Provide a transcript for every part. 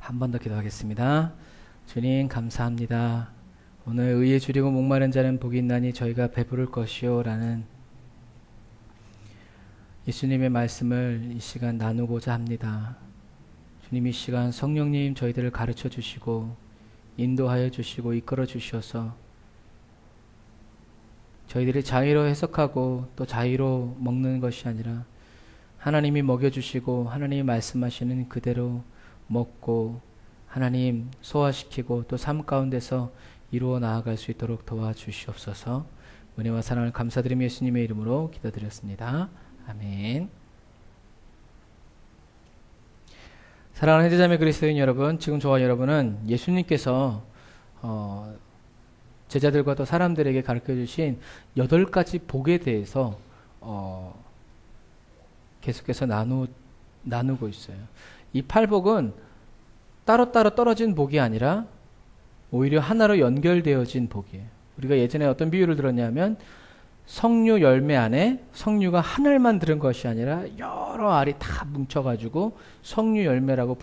한 번 더 기도하겠습니다. 주님 감사합니다. 오늘 의에 줄이고 목마른 자는 복이 있나니 저희가 배부를 것이요 라는 예수님의 말씀을 이 시간 나누고자 합니다. 주님, 이 시간 성령님 저희들을 가르쳐 주시고 인도하여 주시고 이끌어 주셔서 저희들이 자의로 해석하고 또 자의로 먹는 것이 아니라 하나님이 먹여주시고 하나님이 말씀하시는 그대로 먹고 하나님 소화시키고 또 삶 가운데서 이루어 나아갈 수 있도록 도와주시옵소서. 은혜와 사랑을 감사드리며 예수님의 이름으로 기도드렸습니다. 아멘. 사랑하는 형제자매 그리스도인 여러분, 지금 저와 여러분은 예수님께서 제자들과 또 사람들에게 가르쳐 주신 8가지 복에 대해서 계속해서 나누고 있어요. 이 8복은 따로따로 떨어진 복이 아니라 오히려 하나로 연결되어진 복이에요. 우리가 예전에 어떤 비유를 들었냐면 석류 열매 안에 석류가 한 알만 들은 것이 아니라 여러 알이 다 뭉쳐가지고 석류 열매라고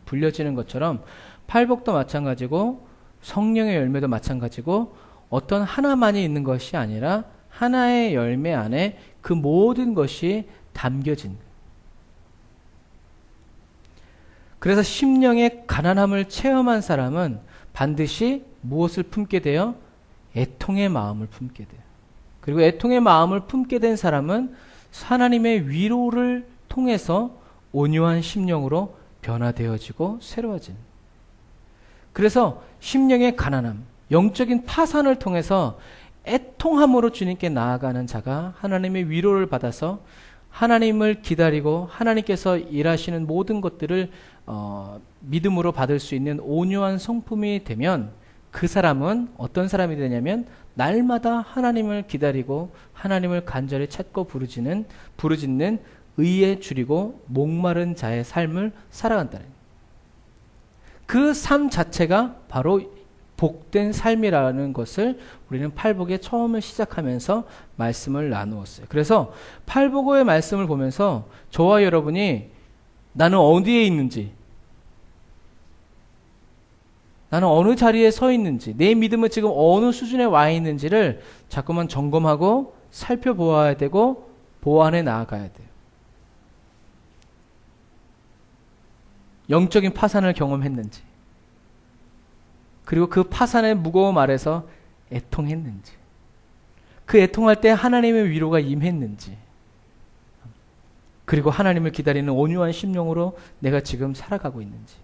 불려지는 것처럼 8복도 마찬가지고 성령의 열매도 마찬가지고 어떤 하나만이 있는 것이 아니라 하나의 열매 안에 그 모든 것이 담겨진 거예요. 그래서 심령의 가난함을 체험한 사람은 반드시 무엇을 품게 돼요? 애통의 마음을 품게 돼요. 그리고 애통의 마음을 품게 된 사람은 하나님의 위로를 통해서 온유한 심령으로 변화되어지고 새로워진. 그래서 심령의 가난함, 영적인 파산을 통해서 애통함으로 주님께 나아가는 자가 하나님의 위로를 받아서 하나님을 기다리고 하나님께서 일하시는 모든 것들을 믿음으로 받을 수 있는 온유한 성품이 되면 그 사람은 어떤 사람이 되냐면 날마다 하나님을 기다리고 하나님을 간절히 찾고 부르짖는 의에 줄이고 목마른 자의 삶을 살아간다는 거예요. 그 삶 자체가 바로 복된 삶이라는 것을 우리는 팔복의 처음을 시작하면서 말씀을 나누었어요. 그래서 팔복의 말씀을 보면서 저와 여러분이 나는 어디에 있는지, 나는 어느 자리에 서 있는지, 내 믿음은 지금 어느 수준에 와 있는지를 자꾸만 점검하고 살펴보아야 되고 보완해 나아가야 돼요. 영적인 파산을 경험했는지, 그리고 그 파산의 무거움 아래서 애통했는지, 그 애통할 때 하나님의 위로가 임했는지, 그리고 하나님을 기다리는 온유한 심령으로 내가 지금 살아가고 있는지,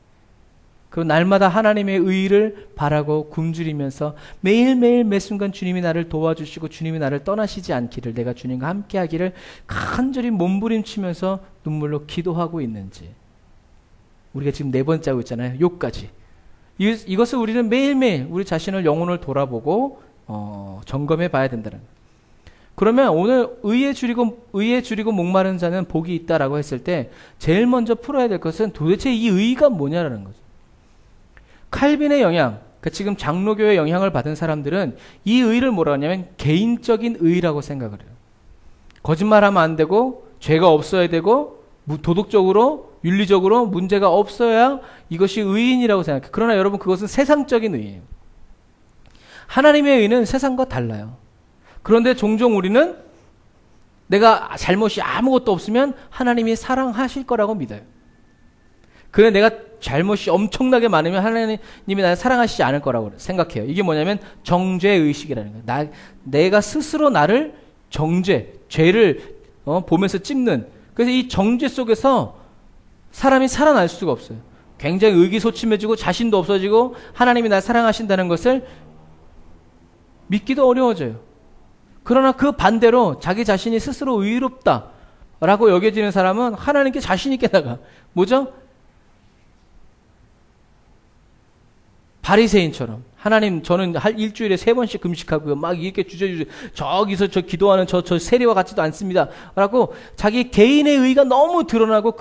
그리고 날마다 하나님의 의를 바라고 굶주리면서 매일매일 매순간 주님이 나를 도와주시고 주님이 나를 떠나시지 않기를, 내가 주님과 함께 하기를 간절히 몸부림치면서 눈물로 기도하고 있는지. 우리가 지금 4번째 하고 있잖아요. 요까지. 이것을 우리는 매일매일 우리 자신을 영혼을 돌아보고 점검해 봐야 된다는 거예요. 그러면 오늘 의에 줄이고 목마른 자는 복이 있다라고 했을 때 제일 먼저 풀어야 될 것은 도대체 이 의가 뭐냐라는 거죠. 칼빈의 영향, 그러니까 지금 장로교의 영향을 받은 사람들은 이 의를 뭐라고 하냐면 개인적인 의라고 생각을 해요. 거짓말하면 안 되고 죄가 없어야 되고 도덕적으로 윤리적으로 문제가 없어야 이것이 의인이라고 생각해요. 그러나 여러분, 그것은 세상적인 의예요. 하나님의 의는 세상과 달라요. 그런데 종종 우리는 내가 잘못이 아무것도 없으면 하나님이 사랑하실 거라고 믿어요. 그런데 내가 잘못이 엄청나게 많으면 하나님이 나를 사랑하시지 않을 거라고 생각해요. 이게 뭐냐면 정죄의식이라는 거예요. 내가 스스로 나를 죄를 보면서 찝는. 그래서 이 정죄 속에서 사람이 살아날 수가 없어요. 굉장히 의기소침해지고 자신도 없어지고 하나님이 날 사랑하신다는 것을 믿기도 어려워져요. 그러나 그 반대로 자기 자신이 스스로 의롭다라고 여겨지는 사람은 하나님께 자신 있게 나가. 뭐죠? 바리새인처럼 하나님, 저는 일주일에 3번씩 금식하고요, 막 이렇게 주저주저 저기서 저 기도하는 저 세리와 같지도 않습니다 라고 자기 개인의 의가 너무 드러나고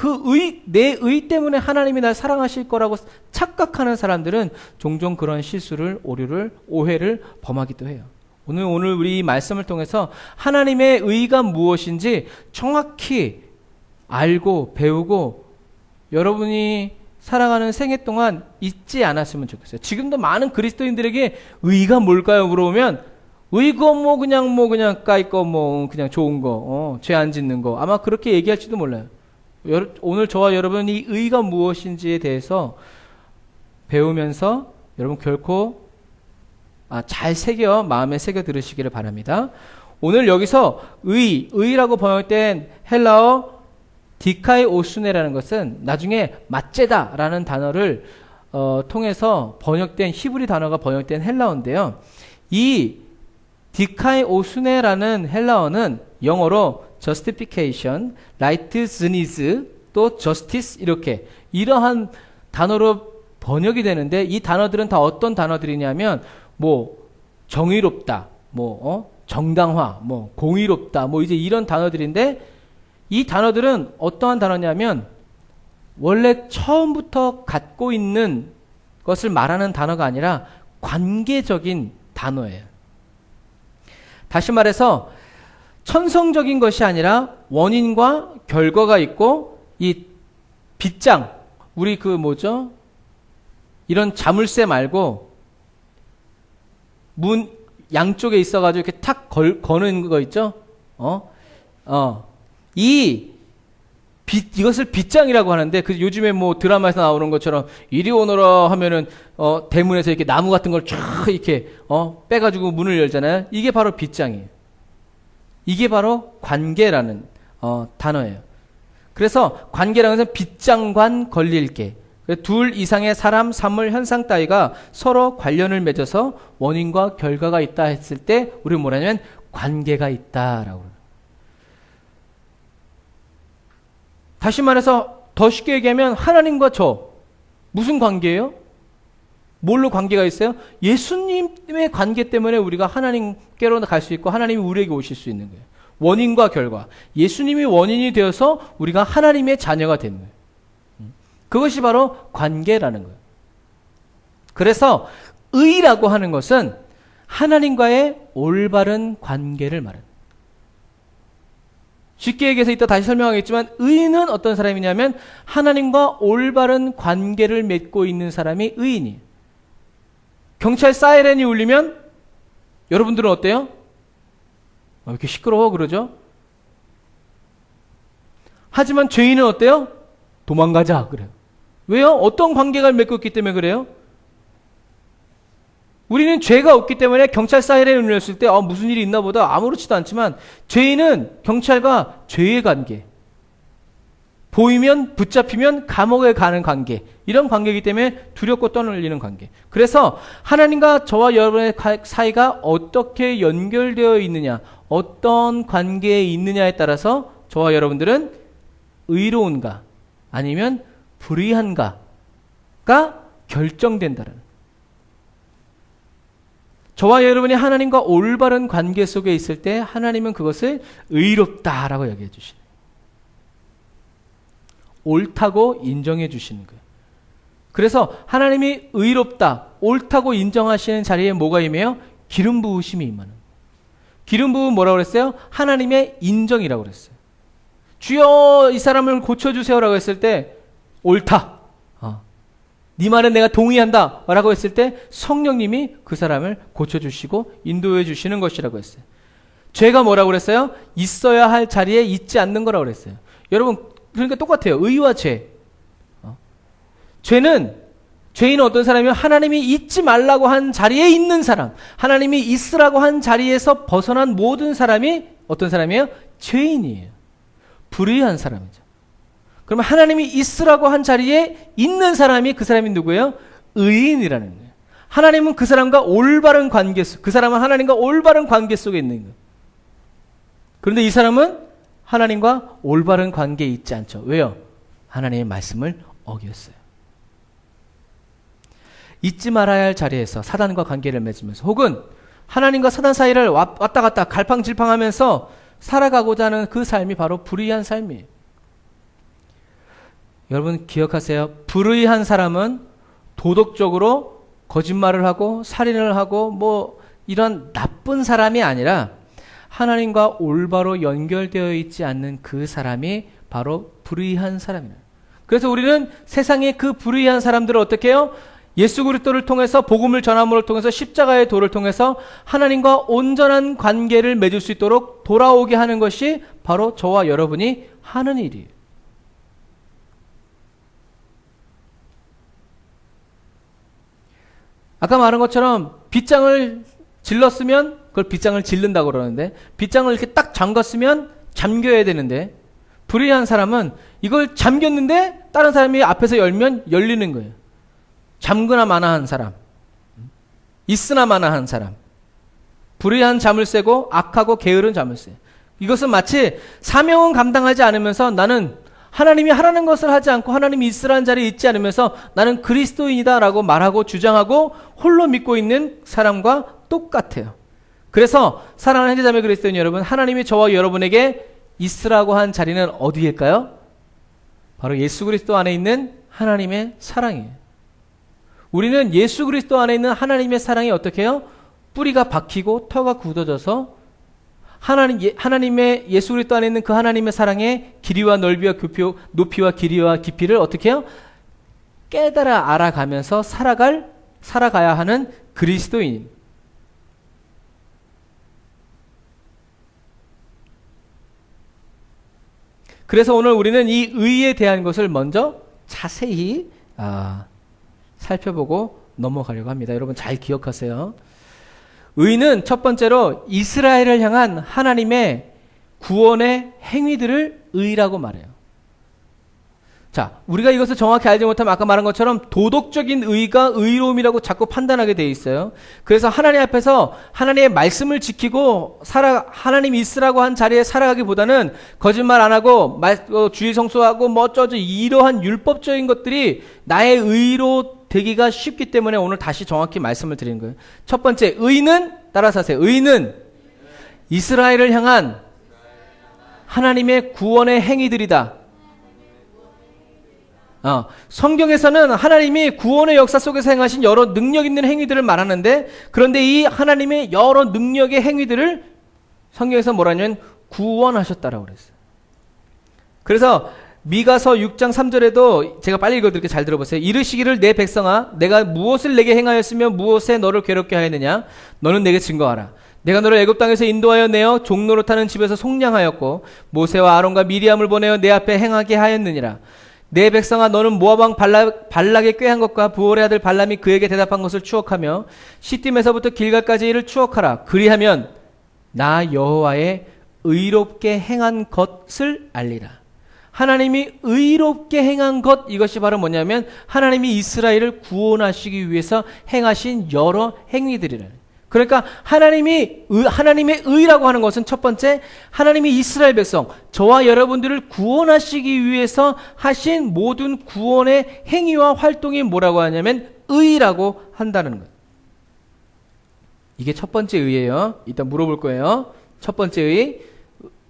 내 의 때문에 하나님이 날 사랑하실 거라고 착각하는 사람들은 종종 그런 실수를, 오해를 범하기도 해요. 오늘 우리 말씀을 통해서 하나님의 의가 무엇인지 정확히 알고 배우고 여러분이 살아가는 생애 동안 잊지 않았으면 좋겠어요. 지금도 많은 그리스도인들에게 의가 뭘까요? 물어보면 의거 그냥 까이거 그냥 좋은 거, 죄 안 짓는 거 아마 그렇게 얘기할지도 몰라요. 오늘 저와 여러분이 의가 무엇인지에 대해서 배우면서 여러분 결코 잘 마음에 새겨 들으시기를 바랍니다. 오늘 여기서 의라고 번역된 헬라어 디카이오수네라는 것은 나중에 마째다라는 단어를 통해서 번역된 히브리 단어가 번역된 헬라어인데요. 이 디카이오수네라는 헬라어는 영어로 justification, righteousness, 또 justice 이러한 단어로 번역이 되는데 이 단어들은 다 어떤 단어들이냐면 정의롭다, 정당화, 공의롭다, 이제 이런 단어들인데 이 단어들은 어떠한 단어냐면 원래 처음부터 갖고 있는 것을 말하는 단어가 아니라 관계적인 단어예요. 다시 말해서 천성적인 것이 아니라 원인과 결과가 있고 이 빗장, 우리 이런 자물쇠 말고 문 양쪽에 있어가지고 이렇게 탁 거는 거 있죠? 이것을 빗장이라고 하는데, 요즘에 드라마에서 나오는 것처럼 이리 오너라 하면은, 대문에서 이렇게 나무 같은 걸 쫙 이렇게, 빼가지고 문을 열잖아요. 이게 바로 빗장이에요. 이게 바로 관계라는, 단어예요. 그래서 관계라는 것은 빗장관 걸릴게. 둘 이상의 사람, 사물, 현상 따위가 서로 관련을 맺어서 원인과 결과가 있다 했을 때, 우리 뭐라냐면 관계가 있다라고. 다시 말해서 더 쉽게 얘기하면 하나님과 저 무슨 관계예요? 뭘로 관계가 있어요? 예수님의 관계 때문에 우리가 하나님께로 갈 수 있고 하나님이 우리에게 오실 수 있는 거예요. 원인과 결과. 예수님이 원인이 되어서 우리가 하나님의 자녀가 되는 거예요. 그것이 바로 관계라는 거예요. 그래서 의라고 하는 것은 하나님과의 올바른 관계를 말합니다. 쉽게 얘기해서 이따 다시 설명하겠지만 의인은 어떤 사람이냐면 하나님과 올바른 관계를 맺고 있는 사람이 의인이에요. 경찰 사이렌이 울리면 여러분들은 어때요? 왜 이렇게 시끄러워 그러죠? 하지만 죄인은 어때요? 도망가자 그래요. 왜요? 어떤 관계가 맺고 있기 때문에 그래요? 우리는 죄가 없기 때문에 경찰 사이렌이 울렸을 때 무슨 일이 있나 보다 아무렇지도 않지만 죄인은 경찰과 죄의 관계, 보이면 붙잡히면 감옥에 가는 관계, 이런 관계이기 때문에 두렵고 떠놀리는 관계. 그래서 하나님과 저와 여러분의 사이가 어떻게 연결되어 있느냐, 어떤 관계에 있느냐에 따라서 저와 여러분들은 의로운가 아니면 불의한가가 결정된다는. 저와 여러분이 하나님과 올바른 관계 속에 있을 때 하나님은 그것을 의롭다라고 얘기해 주시네요. 옳다고 인정해 주시는 거예요. 그래서 하나님이 의롭다, 옳다고 인정하시는 자리에 뭐가 임해요? 기름 부으심이 임하는 거예요. 기름 부음 뭐라고 그랬어요? 하나님의 인정이라고 그랬어요. 주여 이 사람을 고쳐주세요라고 했을 때 옳다. 네 말은 내가 동의한다 라고 했을 때 성령님이 그 사람을 고쳐주시고 인도해 주시는 것이라고 했어요. 죄가 뭐라고 그랬어요? 있어야 할 자리에 있지 않는 거라고 그랬어요. 여러분 그러니까 똑같아요. 의와 죄. 죄인은 어떤 사람이면 하나님이 있지 말라고 한 자리에 있는 사람, 하나님이 있으라고 한 자리에서 벗어난 모든 사람이 어떤 사람이에요? 죄인이에요. 불의한 사람이죠. 그러면 하나님이 있으라고 한 자리에 있는 사람이 그 사람이 누구예요? 의인이라는 거예요. 하나님은 그 사람과 올바른 관계 속, 그 사람은 하나님과 올바른 관계 속에 있는 거예요. 그런데 이 사람은 하나님과 올바른 관계에 있지 않죠. 왜요? 하나님의 말씀을 어겼어요. 잊지 말아야 할 자리에서 사단과 관계를 맺으면서 혹은 하나님과 사단 사이를 왔다 갔다 갈팡질팡하면서 살아가고자 하는 그 삶이 바로 불의한 삶이에요. 여러분 기억하세요. 불의한 사람은 도덕적으로 거짓말을 하고 살인을 하고 이런 나쁜 사람이 아니라 하나님과 올바로 연결되어 있지 않는 그 사람이 바로 불의한 사람이에요. 그래서 우리는 세상의 그 불의한 사람들을 어떻게 해요? 예수 그리스도를 통해서 복음을 전함으로 통해서 십자가의 도를 통해서 하나님과 온전한 관계를 맺을 수 있도록 돌아오게 하는 것이 바로 저와 여러분이 하는 일이에요. 아까 말한 것처럼 빗장을 질렀으면 그걸 빗장을 질른다고 그러는데 빗장을 이렇게 딱 잠갔으면 잠겨야 되는데 불의한 사람은 이걸 잠겼는데 다른 사람이 앞에서 열면 열리는 거예요. 잠그나 마나한 사람, 있으나 마나한 사람, 불의한 잠을 쐬고 악하고 게으른 잠을 쐬. 이것은 마치 사명은 감당하지 않으면서 나는 하나님이 하라는 것을 하지 않고 하나님이 있으라는 자리에 있지 않으면서 나는 그리스도인이다라고 말하고 주장하고 홀로 믿고 있는 사람과 똑같아요. 그래서 사랑하는 형제자매 그리스도인 여러분, 하나님이 저와 여러분에게 있으라고 한 자리는 어디일까요? 바로 예수 그리스도 안에 있는 하나님의 사랑이에요. 우리는 예수 그리스도 안에 있는 하나님의 사랑이 어떻게 해요? 뿌리가 박히고 터가 굳어져서 하나님의 예수 그리스도 안에 있는 그 하나님의 사랑의 길이와 넓이와 높이와 길이와 깊이를 어떻게 해요? 깨달아 알아가면서 살아가야 하는 그리스도인. 그래서 오늘 우리는 이 의에 대한 것을 먼저 자세히 살펴보고 넘어가려고 합니다. 여러분 잘 기억하세요. 의는 첫 번째로 이스라엘을 향한 하나님의 구원의 행위들을 의라고 말해요. 자, 우리가 이것을 정확히 알지 못하면 아까 말한 것처럼 도덕적인 의가 의로움이라고 자꾸 판단하게 돼 있어요. 그래서 하나님 앞에서 하나님의 말씀을 지키고 하나님 있으라고 한 자리에 살아가기보다는 거짓말 안 하고 주의 성수하고 이러한 율법적인 것들이 나의 의로 되기가 쉽기 때문에 오늘 다시 정확히 말씀을 드리는 거예요. 첫 번째, 의는 따라서 하세요. 의는 이스라엘을 향한 하나님의 구원의 행위들이다. 성경에서는 하나님이 구원의 역사 속에서 행하신 여러 능력 있는 행위들을 말하는데, 그런데 이 하나님의 여러 능력의 행위들을 성경에서 뭐라냐면 구원하셨다라고 그랬어요. 그래서 미가서 6장 3절에도 제가 빨리 읽어드릴게요. 잘 들어보세요. 이르시기를 내 백성아, 내가 무엇을 내게 행하였으며 무엇에 너를 괴롭게 하였느냐? 너는 내게 증거하라. 내가 너를 애굽 땅에서 인도하여 내어 종노릇하는 집에서 속량하였고 모세와 아론과 미리암을 보내어 내 앞에 행하게 하였느니라. 내 백성아, 너는 모압 왕 발락의 꾀한 것과 부올의 아들 발람이 그에게 대답한 것을 추억하며 시딤에서부터 길갈까지 이를 추억하라. 그리하면 나 여호와의 의롭게 행한 것을 알리라. 하나님이 의롭게 행한 것, 이것이 바로 뭐냐면 하나님이 이스라엘을 구원하시기 위해서 행하신 여러 행위들이라. 그러니까 하나님의 의라고 하는 것은 첫 번째, 하나님이 이스라엘 백성, 저와 여러분들을 구원하시기 위해서 하신 모든 구원의 행위와 활동이 뭐라고 하냐면 의라고 한다는 것. 이게 첫 번째 의예요. 이따 물어볼 거예요. 첫 번째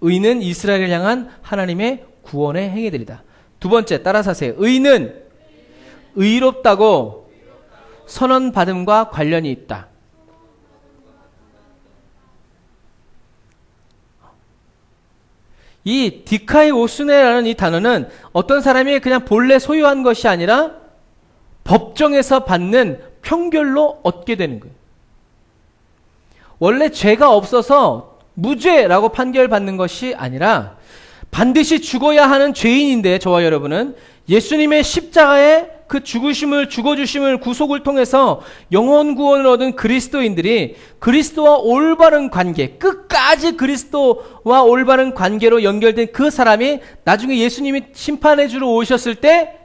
의는 이스라엘을 향한 하나님의 구원의 행위들이다. 두 번째, 따라서 하세요. 의는 의롭다고 선언받음과 관련이 있다. 이 디카이오스네라는 이 단어는 어떤 사람이 그냥 본래 소유한 것이 아니라 법정에서 받는 평결로 얻게 되는 거예요. 원래 죄가 없어서 무죄라고 판결받는 것이 아니라 반드시 죽어야 하는 죄인인데, 저와 여러분은 예수님의 십자가의 그 죽어주심을 구속을 통해서 영혼 구원을 얻은 그리스도인들이 그리스도와 올바른 관계, 끝까지 그리스도와 올바른 관계로 연결된 그 사람이 나중에 예수님이 심판해 주러 오셨을 때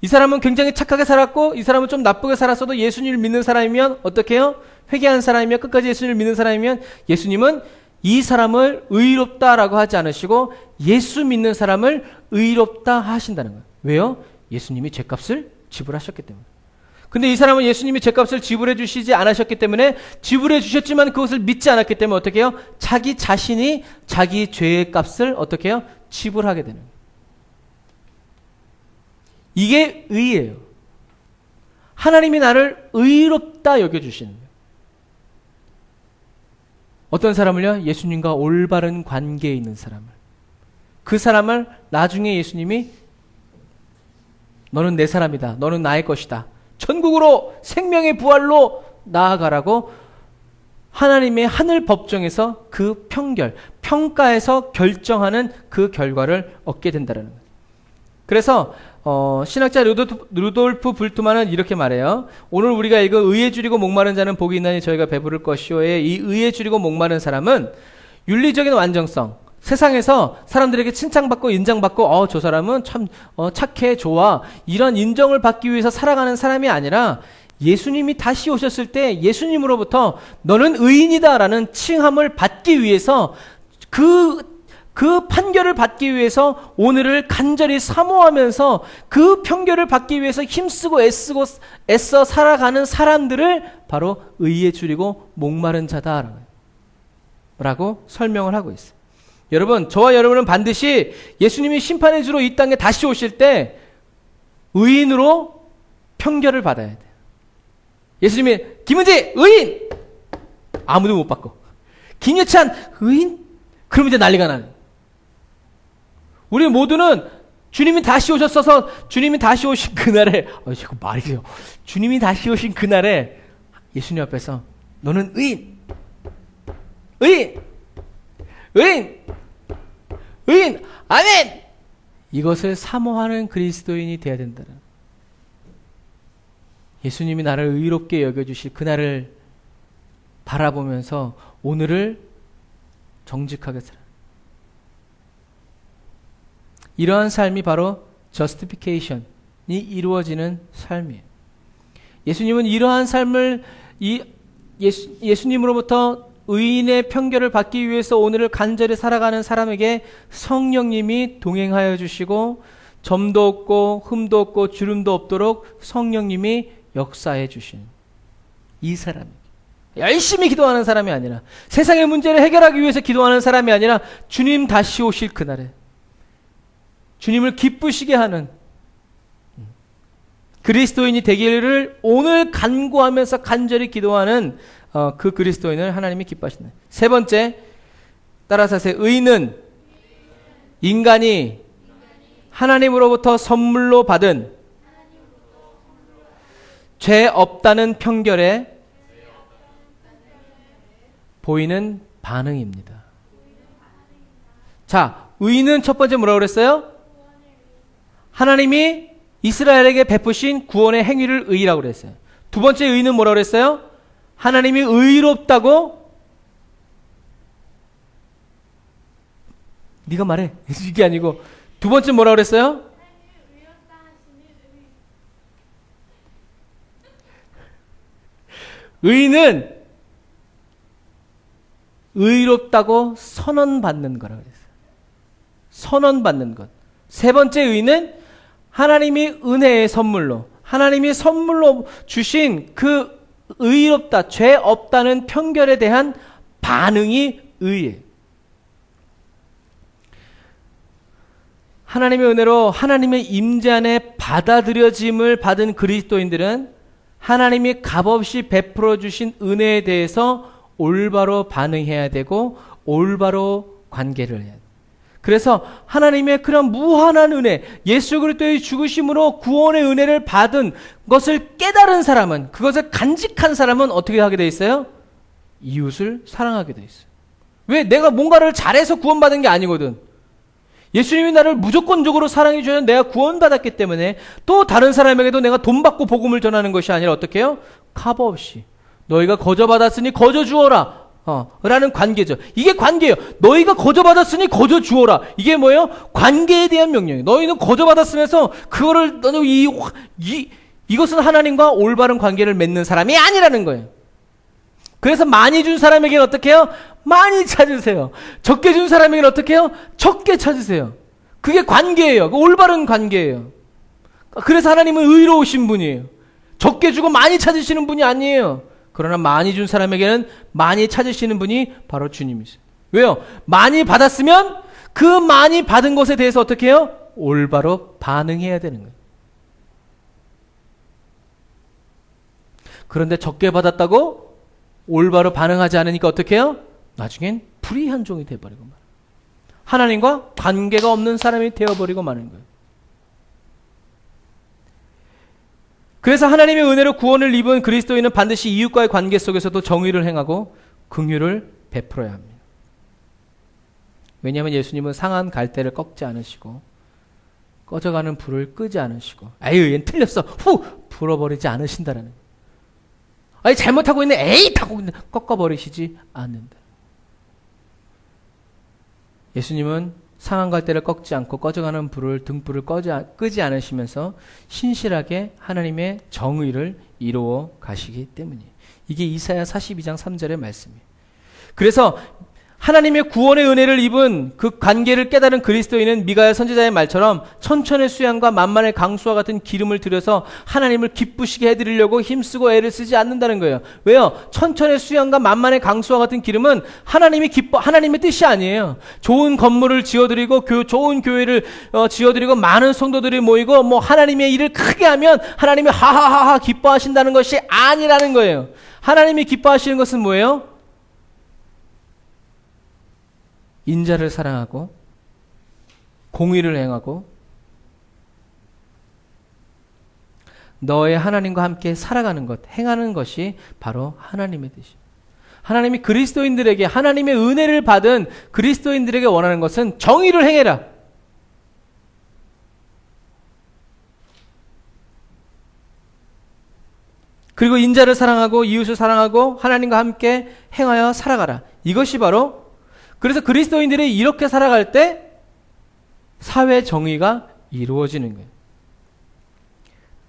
이 사람은 굉장히 착하게 살았고 이 사람은 좀 나쁘게 살았어도 예수님을 믿는 사람이면 어떻게 해요? 회개한 사람이면, 끝까지 예수님을 믿는 사람이면 예수님은 이 사람을 의롭다라고 하지 않으시고 예수 믿는 사람을 의롭다 하신다는 거예요. 왜요? 예수님이 죄값을 지불하셨기 때문에. 근데 이 사람은 예수님이 죄값을 지불해 주시지 않으셨기 때문에, 지불해 주셨지만 그것을 믿지 않았기 때문에 어떻게 해요? 자기 자신이 자기 죄의 값을 어떻게 해요? 지불하게 되는 거예요. 이게 의예요. 하나님이 나를 의롭다 여겨주시는 거예요. 어떤 사람을요? 예수님과 올바른 관계에 있는 사람을. 그 사람을 나중에 예수님이 너는 내 사람이다. 너는 나의 것이다. 천국으로 생명의 부활로 나아가라고 하나님의 하늘 법정에서 그 평가에서 결정하는 그 결과를 얻게 된다는 거예요. 그래서 신학자 루돌프 불트만은 이렇게 말해요. 오늘 우리가 읽은 의에 줄이고 목마른 자는 복이 있나니 저희가 배부를 것이오의 이 의에 줄이고 목마른 사람은 윤리적인 완전성, 세상에서 사람들에게 칭찬받고 인정받고 저 사람은 참 착해 좋아 이런 인정을 받기 위해서 살아가는 사람이 아니라 예수님이 다시 오셨을 때 예수님으로부터 너는 의인이다 라는 칭함을 받기 위해서 그 판결을 받기 위해서 오늘을 간절히 사모하면서 그 판결을 받기 위해서 힘쓰고 애써 살아가는 사람들을 바로 의에 줄이고 목마른 자다라고 설명을 하고 있어요. 여러분, 저와 여러분은 반드시 예수님이 심판의 주로 이 땅에 다시 오실 때 의인으로 평결을 받아야 돼요. 예수님이 김은지 의인! 아무도 못 받고 김여찬 의인? 그럼 이제 난리가 나는. 우리 모두는 주님이 다시 오셨어서 주님이 다시 오신 그날에 자꾸 말이세요. 주님이 다시 오신 그날에 예수님 앞에서 너는 의인! 의인! 의인! 의인! 아멘! 이것을 사모하는 그리스도인이 되어야 된다는. 예수님이 나를 의롭게 여겨주실 그날을 바라보면서 오늘을 정직하게 살아. 이러한 삶이 바로 justification이 이루어지는 삶이에요. 예수님은 이러한 삶을 예수님으로부터 의인의 평결을 받기 위해서 오늘을 간절히 살아가는 사람에게 성령님이 동행하여 주시고 점도 없고 흠도 없고 주름도 없도록 성령님이 역사해 주신 이 사람. 열심히 기도하는 사람이 아니라 세상의 문제를 해결하기 위해서 기도하는 사람이 아니라 주님 다시 오실 그날에 주님을 기쁘시게 하는 그리스도인이 되기를 오늘 간구하면서 간절히 기도하는 그 그리스도인을 하나님이 기뻐하신다. 세 번째, 따라서 하세요. 의인은 인간이 하나님으로부터 선물로 받은 죄 없다는 평결에 보이는 반응입니다. 자, 의인은 첫 번째 뭐라고 그랬어요? 하나님이 이스라엘에게 베푸신 구원의 행위를 의라고 그랬어요. 두 번째 의인은 뭐라고 그랬어요? 하나님이 의롭다고 네가 말해. 이게 아니고 두 번째 뭐라고 그랬어요? 의인은 의롭다고 선언받는 거라고 그랬어요. 선언받는 것. 세 번째 의인은 하나님이 은혜의 선물로 하나님이 선물로 주신 그 의롭다, 죄 없다는 평결에 대한 반응이 의예요. 하나님의 은혜로 하나님의 임재 안에 받아들여짐을 받은 그리스도인들은 하나님이 값없이 베풀어 주신 은혜에 대해서 올바로 반응해야 되고 올바로 관계를 해야 돼요. 그래서 하나님의 그런 무한한 은혜, 예수 그리스도의 죽으심으로 구원의 은혜를 받은 것을 깨달은 사람은, 그것을 간직한 사람은 어떻게 하게 돼 있어요? 이웃을 사랑하게 돼 있어요. 왜? 내가 뭔가를 잘해서 구원받은 게 아니거든. 예수님이 나를 무조건적으로 사랑해 주셔서 내가 구원받았기 때문에 또 다른 사람에게도 내가 돈 받고 복음을 전하는 것이 아니라 어떻게 해요? 값없이 너희가 거저 받았으니 거저 주어라 라는 관계죠. 이게 관계예요. 너희가 거저 받았으니 거저 주어라. 이게 뭐예요? 관계에 대한 명령이에요. 너희는 거저 받았으면서 그거를 너는 이것은 하나님과 올바른 관계를 맺는 사람이 아니라는 거예요. 그래서 많이 준 사람에게는 어떻게 해요? 많이 찾으세요. 적게 준 사람에게는 어떻게 해요? 적게 찾으세요. 그게 관계예요. 그 올바른 관계예요. 그래서 하나님은 의로우신 분이에요. 적게 주고 많이 찾으시는 분이 아니에요. 그러나 많이 준 사람에게는 많이 찾으시는 분이 바로 주님이세요. 왜요? 많이 받았으면 그 많이 받은 것에 대해서 어떻게 해요? 올바로 반응해야 되는 거예요. 그런데 적게 받았다고 올바로 반응하지 않으니까 어떻게 해요? 나중엔 불의한 종이 돼버리고 말이에요. 하나님과 관계가 없는 사람이 되어버리고 마는 거예요. 그래서 하나님의 은혜로 구원을 입은 그리스도인은 반드시 이웃과의 관계 속에서도 정의를 행하고 긍휼을 베풀어야 합니다. 왜냐하면 예수님은 상한 갈대를 꺾지 않으시고 꺼져가는 불을 끄지 않으시고 아유 얘는 틀렸어 후 불어버리지 않으신다라는 거예요. 아니 잘못하고 있는 에이 하고 있는 꺾어버리시지 않는다. 예수님은 상한 갈대를 꺾지 않고 꺼져가는 불을 등불을 끄지 않으시면서 신실하게 하나님의 정의를 이루어 가시기 때문이에요. 이게 이사야 42장 3절의 말씀이에요. 그래서 하나님의 구원의 은혜를 입은 그 관계를 깨달은 그리스도인은 미가야 선지자의 말처럼 천천의 수양과 만만의 강수와 같은 기름을 들여서 하나님을 기쁘시게 해드리려고 힘쓰고 애를 쓰지 않는다는 거예요. 왜요? 천천의 수양과 만만의 강수와 같은 기름은 하나님의 뜻이 아니에요. 좋은 건물을 지어드리고 좋은 교회를 지어드리고 많은 성도들이 모이고 뭐 하나님의 일을 크게 하면 하나님이 하하하하 기뻐하신다는 것이 아니라는 거예요. 하나님이 기뻐하시는 것은 뭐예요? 인자를 사랑하고 공의를 행하고 너의 하나님과 함께 살아가는 것, 행하는 것이 바로 하나님의 뜻이에요. 하나님이 그리스도인들에게 하나님의 은혜를 받은 그리스도인들에게 원하는 것은 정의를 행해라. 그리고 인자를 사랑하고 이웃을 사랑하고 하나님과 함께 행하여 살아가라. 이것이 바로 그래서 그리스도인들이 이렇게 살아갈 때 사회 정의가 이루어지는 거예요.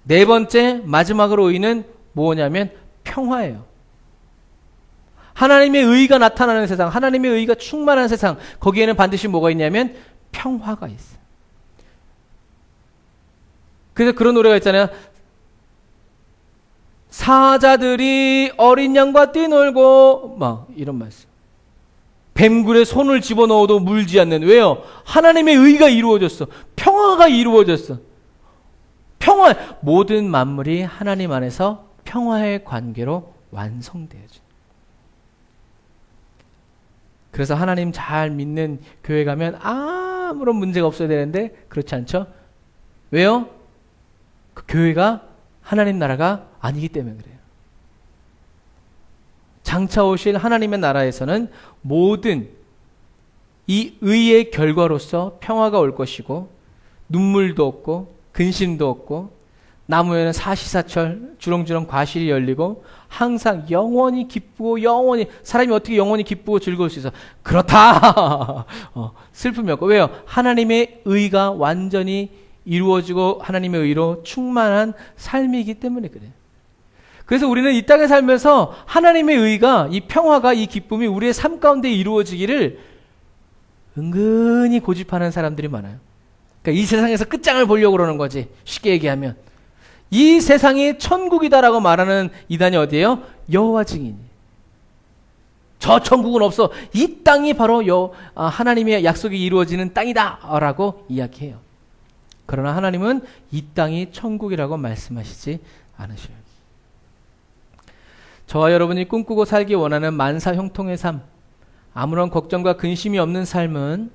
네 번째 마지막으로 의는 뭐냐면 평화예요. 하나님의 의가 나타나는 세상, 하나님의 의가 충만한 세상, 거기에는 반드시 뭐가 있냐면 평화가 있어요. 그래서 그런 노래가 있잖아요. 사자들이 어린 양과 뛰놀고 막 이런 말씀. 뱀굴에 손을 집어넣어도 물지 않는. 왜요? 하나님의 의가 이루어졌어. 평화가 이루어졌어. 평화. 모든 만물이 하나님 안에서 평화의 관계로 완성되어져. 그래서 하나님 잘 믿는 교회 가면 아무런 문제가 없어야 되는데 그렇지 않죠? 왜요? 그 교회가 하나님 나라가 아니기 때문에 그래요. 장차 오실 하나님의 나라에서는 모든 이 의의 결과로서 평화가 올 것이고 눈물도 없고 근심도 없고 나무에는 사시사철 주렁주렁 과실이 열리고 항상 영원히 기쁘고 영원히 사람이 어떻게 영원히 기쁘고 즐거울 수 있어? 그렇다. 슬픔이 없고. 왜요? 하나님의 의가 완전히 이루어지고 하나님의 의로 충만한 삶이기 때문에 그래요. 그래서 우리는 이 땅에 살면서 하나님의 의가, 이 평화가, 이 기쁨이 우리의 삶 가운데 이루어지기를 은근히 고집하는 사람들이 많아요. 그러니까 이 세상에서 끝장을 보려고 그러는 거지. 쉽게 얘기하면. 이 세상이 천국이다라고 말하는 이단이 어디예요? 여호와 증인이에요. 저 천국은 없어. 이 땅이 바로 하나님의 약속이 이루어지는 땅이다라고 이야기해요. 그러나 하나님은 이 땅이 천국이라고 말씀하시지 않으셔요. 저와 여러분이 꿈꾸고 살기 원하는 만사 형통의 삶, 아무런 걱정과 근심이 없는 삶은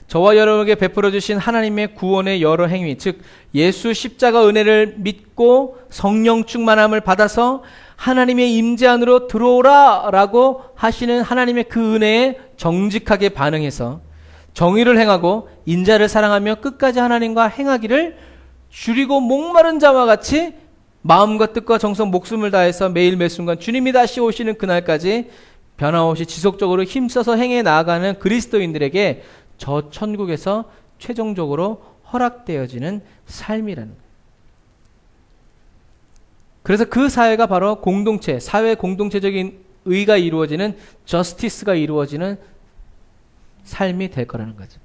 저와 여러분에게 베풀어 주신 하나님의 구원의 여러 행위, 즉 예수 십자가 은혜를 믿고 성령 충만함을 받아서 하나님의 임재 안으로 들어오라라고 하시는 하나님의 그 은혜에 정직하게 반응해서 정의를 행하고 인자를 사랑하며 끝까지 하나님과 행하기를 줄이고 목마른 자와 같이 마음과 뜻과 정성 목숨을 다해서 매일 매순간 주님이 다시 오시는 그날까지 변함없이 지속적으로 힘써서 행해 나아가는 그리스도인들에게 저 천국에서 최종적으로 허락되어지는 삶이라는 거예요. 그래서 그 사회가 바로 공동체, 사회 공동체적인 의가 이루어지는 저스티스가 이루어지는 삶이 될 거라는 거죠.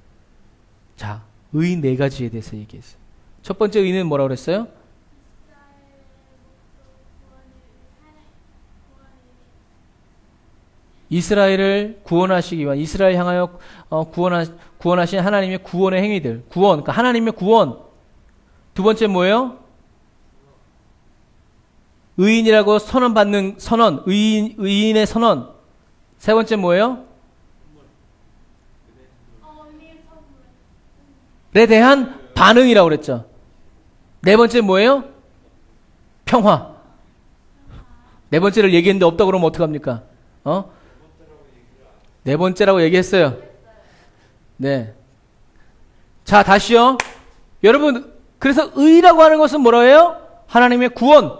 자, 의 네 가지에 대해서 얘기했어요. 첫 번째 의는 뭐라고 그랬어요? 이스라엘을 구원하시기 위한 이스라엘 향하여 구원하신 하나님의 구원의 행위들, 구원, 그러니까 하나님의 구원. 두 번째 뭐예요? 의인이라고 선언받는 선언, 의인의 선언. 세 번째 뭐예요? 대한 반응이라고 그랬죠. 네 번째 뭐예요? 평화. 네 번째를 얘기했는데 없다고 그러면 어떡합니까? 네 번째라고 얘기했어요. 네. 자, 다시요. 여러분, 그래서 의라고 하는 것은 뭐라고 해요? 하나님의 구원.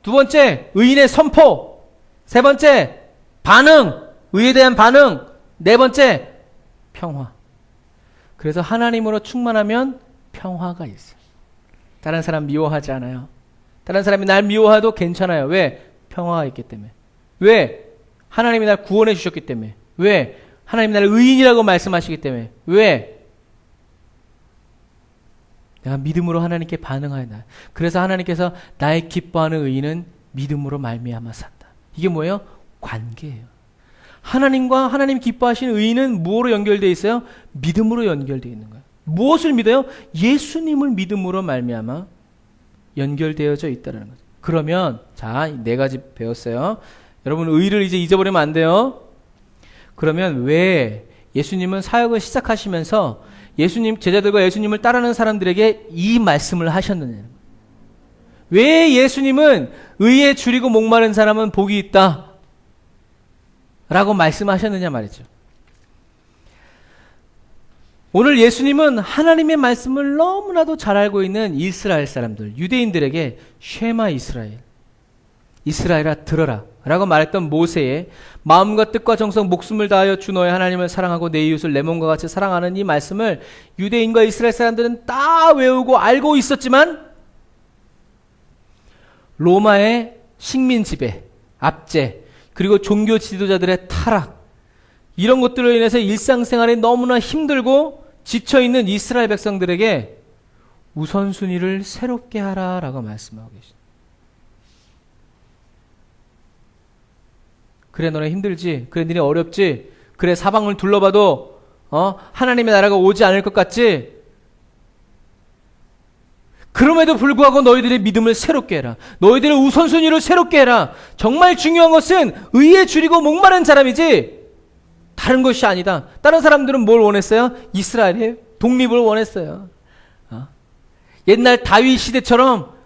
두 번째, 의인의 선포. 세 번째, 반응. 의에 대한 반응. 네 번째, 평화. 그래서 하나님으로 충만하면 평화가 있어요. 다른 사람 미워하지 않아요. 다른 사람이 날 미워해도 괜찮아요. 왜? 평화가 있기 때문에. 왜? 하나님이 날 구원해 주셨기 때문에. 왜? 하나님이 나를 의인이라고 말씀하시기 때문에. 왜? 내가 믿음으로 하나님께 반응하였다. 그래서 하나님께서 나의 기뻐하는 의인은 믿음으로 말미암아 산다. 이게 뭐예요? 관계예요. 하나님과 하나님 기뻐하시는 의인은 무엇으로 연결되어 있어요? 믿음으로 연결되어 있는 거예요. 무엇을 믿어요? 예수님을 믿음으로 말미암아 연결되어져 있다는 거죠. 그러면 자, 네 가지 배웠어요. 여러분 의를 이제 잊어버리면 안 돼요. 그러면 왜 예수님은 사역을 시작하시면서 예수님 제자들과 예수님을 따르는 사람들에게 이 말씀을 하셨느냐? 왜 예수님은 의에 줄이고 목마른 사람은 복이 있다 라고 말씀하셨느냐 말이죠. 오늘 예수님은 하나님의 말씀을 너무나도 잘 알고 있는 이스라엘 사람들, 유대인들에게 쉐마 이스라엘, 이스라엘아 들어라 라고 말했던 모세의 마음과 뜻과 정성 목숨을 다하여 주 너의 하나님을 사랑하고 내 이웃을 내 몸과 같이 사랑하는 이 말씀을 유대인과 이스라엘 사람들은 다 외우고 알고 있었지만 로마의 식민 지배, 압제, 그리고 종교 지도자들의 타락, 이런 것들로 인해서 일상생활이 너무나 힘들고 지쳐있는 이스라엘 백성들에게 우선순위를 새롭게 하라라고 말씀하고 계십니다. 그래 너네 힘들지? 그래 너네 어렵지? 그래 사방을 둘러봐도 하나님의 나라가 오지 않을 것 같지? 그럼에도 불구하고 너희들의 믿음을 새롭게 해라. 너희들의 우선순위를 새롭게 해라. 정말 중요한 것은 의에 줄이고 목마른 사람이지 다른 것이 아니다. 다른 사람들은 뭘 원했어요? 이스라엘의 독립을 원했어요. 옛날 다윗 시대처럼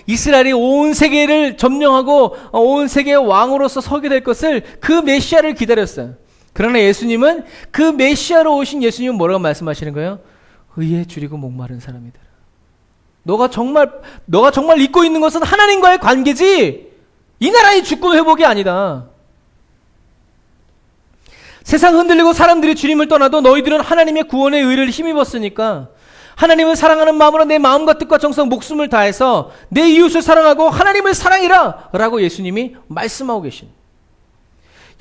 이스라엘이 온 세계를 점령하고 온 세계의 왕으로서 서게 될 것을 그 메시아를 기다렸어요. 그러나 예수님은 그 메시아로 오신 예수님은 뭐라고 말씀하시는 거예요? 의에 줄이고 목마른 사람이다. 너가 정말 잊고 있는 것은 하나님과의 관계지 이 나라의 주권 회복이 아니다. 세상 흔들리고 사람들이 주님을 떠나도 너희들은 하나님의 구원의 의를 힘입었으니까 하나님을 사랑하는 마음으로 내 마음과 뜻과 정성 목숨을 다해서 내 이웃을 사랑하고 하나님을 사랑해라 라고 예수님이 말씀하고 계신.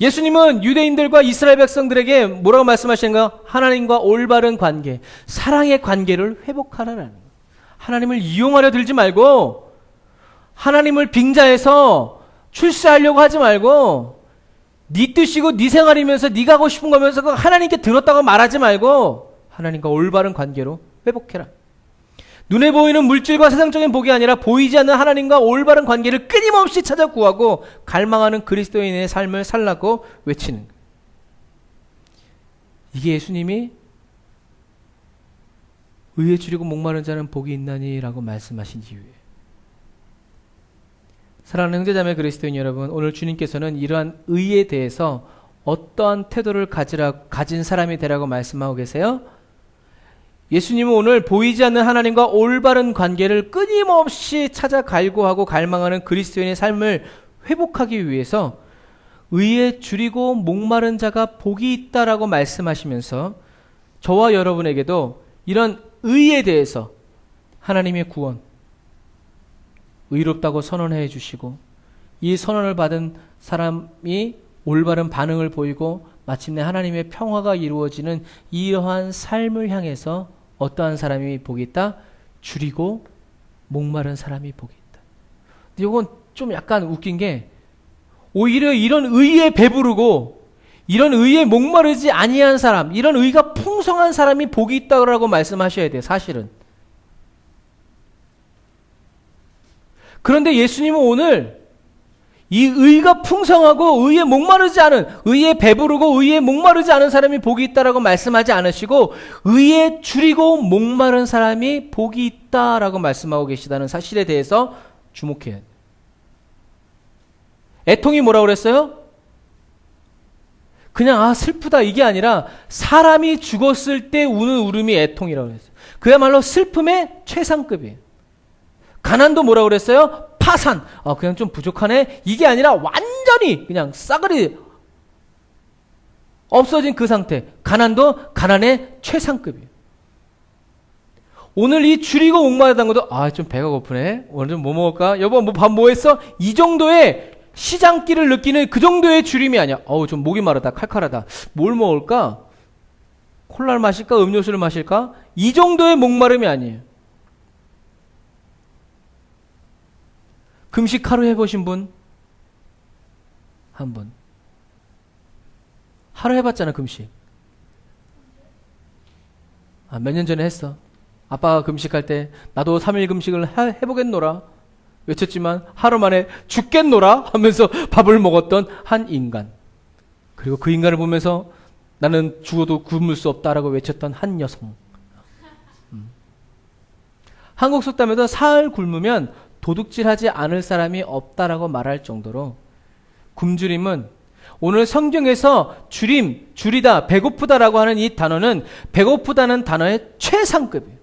예수님은 유대인들과 이스라엘 백성들에게 뭐라고 말씀하시는가? 하나님과 올바른 관계, 사랑의 관계를 회복하라는 거예요. 하나님을 이용하려 들지 말고 하나님을 빙자해서 출세하려고 하지 말고 네 뜻이고 네 생활이면서 네가 하고 싶은 거면서 하나님께 들었다고 말하지 말고 하나님과 올바른 관계로 회복해라. 눈에 보이는 물질과 세상적인 복이 아니라 보이지 않는 하나님과 올바른 관계를 끊임없이 찾아 구하고 갈망하는 그리스도인의 삶을 살라고 외치는 거예요. 이게 예수님이 의에 줄이고 목마른 자는 복이 있나니 라고 말씀하신 이유예요. 사랑하는 형제자매 그리스도인 여러분, 오늘 주님께서는 이러한 의에 대해서 어떠한 태도를 가진 사람이 되라고 말씀하고 계세요? 예수님은 오늘 보이지 않는 하나님과 올바른 관계를 끊임없이 찾아 갈구하고 갈망하는 그리스도인의 삶을 회복하기 위해서 의에 줄이고 목마른 자가 복이 있다라고 말씀하시면서 저와 여러분에게도 이런 의에 대해서 하나님의 구원, 의롭다고 선언해 주시고 이 선언을 받은 사람이 올바른 반응을 보이고 마침내 하나님의 평화가 이루어지는 이러한 삶을 향해서 어떠한 사람이 복이 있다? 줄이고 목마른 사람이 복이 있다. 근데 이건 좀 약간 웃긴 게 오히려 이런 의에 배부르고 이런 의에 목마르지 아니한 사람, 이런 의가 풍성한 사람이 복이 있다고 말씀하셔야 돼요. 사실은. 그런데 예수님은 오늘 이 의가 풍성하고 의에 목마르지 않은, 의에 배부르고 의에 목마르지 않은 사람이 복이 있다라고 말씀하지 않으시고 의에 줄이고 목마른 사람이 복이 있다라고 말씀하고 계시다는 사실에 대해서 주목해야 돼요. 애통이 뭐라고 그랬어요? 그냥 슬프다 이게 아니라 사람이 죽었을 때 우는 울음이 애통이라고 그랬어요. 그야말로 슬픔의 최상급이에요. 가난도 뭐라고 그랬어요? 파산. 그냥 좀 부족하네. 이게 아니라 완전히 그냥 싸그리 없어진 그 상태. 가난도 가난의 최상급이에요. 오늘 이 줄이고 목마르다는 것도 좀 배가 고프네. 오늘 좀 뭐 먹을까? 여보 밥 뭐 했어? 이 정도의 시장기를 느끼는 그 정도의 줄임이 아니야. 좀 목이 마르다 칼칼하다. 뭘 먹을까? 콜라를 마실까? 음료수를 마실까? 이 정도의 목마름이 아니에요. 금식 하루 해보신 분? 한 분. 하루 해봤잖아, 금식. 몇 년 전에 했어. 아빠가 금식할 때 나도 3일 금식을 해보겠노라 외쳤지만 하루 만에 죽겠노라 하면서 밥을 먹었던 한 인간. 그리고 그 인간을 보면서 나는 죽어도 굶을 수 없다라고 외쳤던 한 여성. 한국 속담에도 사흘 굶으면 도둑질하지 않을 사람이 없다라고 말할 정도로 굶주림은 오늘 성경에서 줄이다, 배고프다라고 하는 이 단어는 배고프다는 단어의 최상급이에요.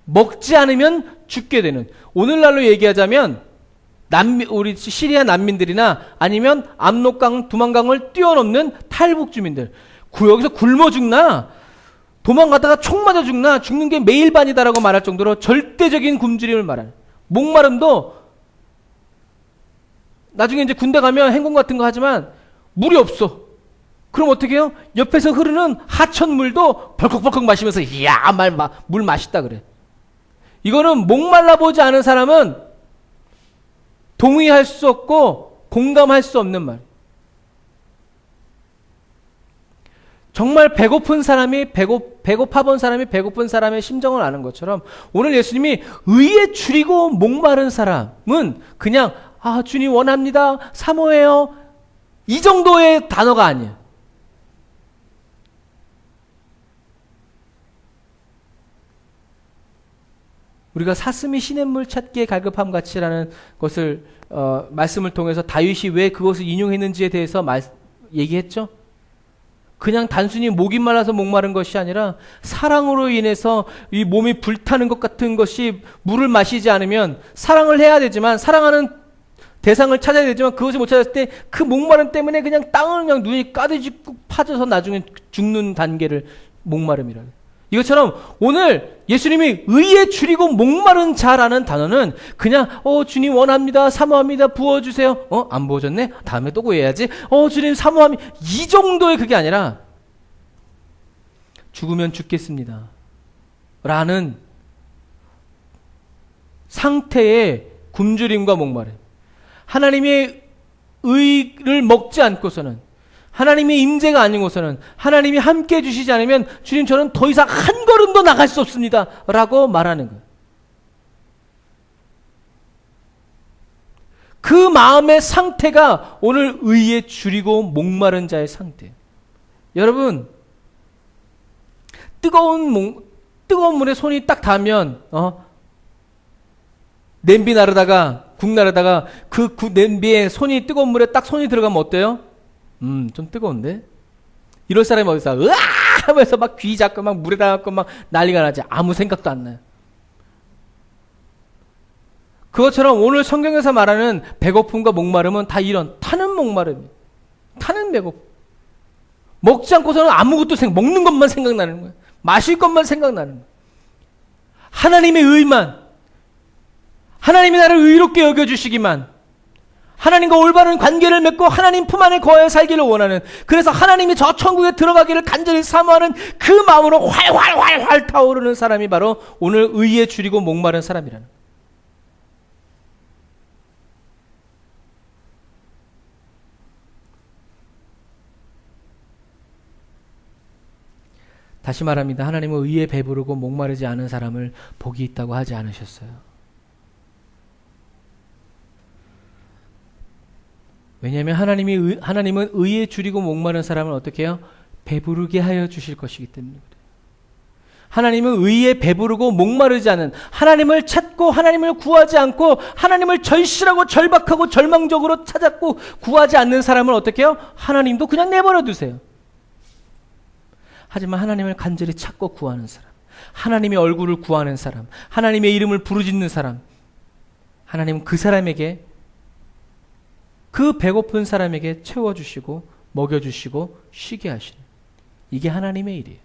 먹지 않으면 죽게 되는, 오늘날로 얘기하자면 우리 시리아 난민들이나 아니면 압록강, 두만강을 뛰어넘는 탈북 주민들, 여기서 굶어 죽나 도망가다가 총 맞아 죽나 죽는 게 매일반이다라고 말할 정도로 절대적인 굶주림을 말하는, 목마름도 나중에 이제 군대 가면 행군 같은 거 하지만 물이 없어. 그럼 어떻게 해요? 옆에서 흐르는 하천물도 벌컥벌컥 마시면서 이야 물 맛있다 그래. 이거는 목말라 보지 않은 사람은 동의할 수 없고 공감할 수 없는 말. 정말 배고픈 사람이 배고파 본 사람이 배고픈 사람의 심정을 아는 것처럼 오늘 예수님이 의에 줄이고 목마른 사람은 그냥 주님 원합니다, 사모해요, 이 정도의 단어가 아니에요. 우리가 사슴이 시냇물 찾기에 갈급함 같이라는 것을 말씀을 통해서 다윗이 왜 그것을 인용했는지에 대해서 얘기했죠. 그냥 단순히 목이 말라서 목마른 것이 아니라 사랑으로 인해서 이 몸이 불타는 것 같은 것이, 물을 마시지 않으면 사랑을 해야 되지만 사랑하는 대상을 찾아야 되지만 그것을 못 찾았을 때 그 목마름 때문에 그냥 땅을 그냥 눈이 까디집고 파져서 나중에 죽는 단계를 목마름이라고. 이것처럼 오늘 예수님이 의에 줄이고 목마른 자라는 단어는 그냥 주님 원합니다, 사모합니다, 부어주세요. 안 부어줬네? 다음에 또 구해야지. 주님 사모합니다, 이 정도의 그게 아니라 죽으면 죽겠습니다 라는 상태의 굶주림과 목마름. 하나님의 의를 먹지 않고서는, 하나님의 임재가 아니고서는, 하나님이 함께 해주시지 않으면 주님 저는 더 이상 한 걸음도 나갈 수 없습니다 라고 말하는 거예요. 그 마음의 상태가 오늘 의에 줄이고 목마른 자의 상태예요. 여러분, 뜨거운 물에 손이 딱 닿으면 냄비 나르다가 국 나르다가 그 냄비에 뜨거운 물에 딱 손이 들어가면 어때요? 좀 뜨거운데? 이럴 사람이 어디서 으아 하면서 막 귀 잡고 막 물에 닿고 막 난리가 나지. 아무 생각도 안 나요. 그것처럼 오늘 성경에서 말하는 배고픔과 목마름은 다 이런 타는 목마름이에요. 타는 배고픔. 먹지 않고서는 아무것도 먹는 것만 생각나는 거예요. 마실 것만 생각나는 거예요. 하나님의 의만, 하나님이 나를 의롭게 여겨주시기만, 하나님과 올바른 관계를 맺고 하나님 품 안에 거하여 살기를 원하는, 그래서 하나님이 저 천국에 들어가기를 간절히 사모하는 그 마음으로 활활활활 타오르는 사람이 바로 오늘 의에 줄이고 목마른 사람이라는 거예요. 다시 말합니다. 하나님은 의에 배부르고 목마르지 않은 사람을 복이 있다고 하지 않으셨어요. 왜냐하면 하나님은 의에 줄이고 목마른 사람을 어떻게 해요? 배부르게 하여 주실 것이기 때문에 그래요. 하나님은 의에 배부르고 목마르지 않은, 하나님을 찾고 하나님을 구하지 않고 하나님을 절실하고 절박하고 절망적으로 찾았고 구하지 않는 사람을 어떻게 해요? 하나님도 그냥 내버려 두세요. 하지만 하나님을 간절히 찾고 구하는 사람, 하나님의 얼굴을 구하는 사람, 하나님의 이름을 부르짖는 사람, 하나님은 그 사람에게, 그 배고픈 사람에게 채워주시고 먹여주시고 쉬게 하시는, 이게 하나님의 일이에요.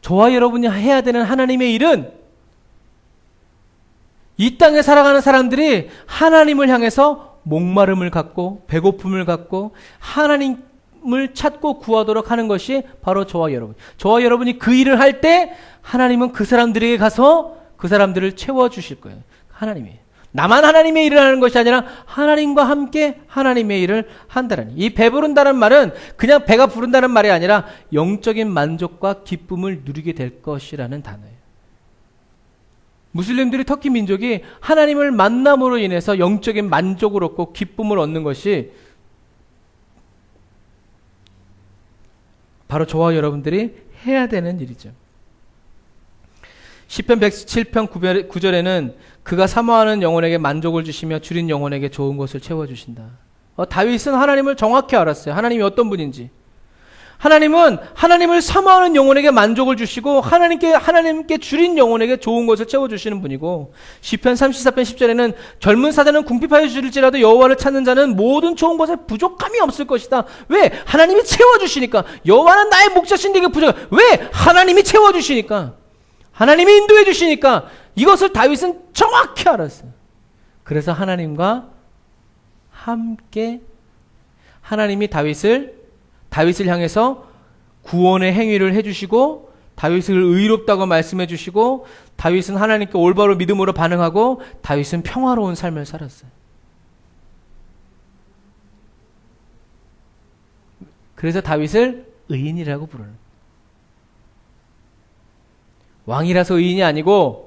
저와 여러분이 해야 되는 하나님의 일은 이 땅에 살아가는 사람들이 하나님을 향해서 목마름을 갖고 배고픔을 갖고 하나님을 찾고 구하도록 하는 것이 바로 저와 여러분. 저와 여러분이 그 일을 할 때 하나님은 그 사람들에게 가서 그 사람들을 채워주실 거예요. 하나님이. 나만 하나님의 일을 하는 것이 아니라 하나님과 함께 하나님의 일을 한다는, 이 배부른다는 말은 그냥 배가 부른다는 말이 아니라 영적인 만족과 기쁨을 누리게 될 것이라는 단어예요. 무슬림들이, 터키 민족이 하나님을 만남으로 인해서 영적인 만족을 얻고 기쁨을 얻는 것이 바로 저와 여러분들이 해야 되는 일이죠. 시편 107편 9절에는 그가 사모하는 영혼에게 만족을 주시며 줄인 영혼에게 좋은 것을 채워주신다. 다윗은 하나님을 정확히 알았어요. 하나님이 어떤 분인지. 하나님은 하나님을 사모하는 영혼에게 만족을 주시고 하나님께 줄인 영혼에게 좋은 것을 채워주시는 분이고, 시편 34편 10절에는 젊은 사자는 궁핍하여 줄일지라도 여호와를 찾는 자는 모든 좋은 것에 부족함이 없을 것이다. 왜? 하나님이 채워주시니까. 여호와는 나의 목자신 내게 부족해. 왜? 하나님이 채워주시니까. 하나님이 인도해 주시니까. 이것을 다윗은 정확히 알았어요. 그래서 하나님과 함께 하나님이 다윗을 향해서 구원의 행위를 해주시고 다윗을 의롭다고 말씀해 주시고 다윗은 하나님께 올바로 믿음으로 반응하고 다윗은 평화로운 삶을 살았어요. 그래서 다윗을 의인이라고 부르는, 왕이라서 의인이 아니고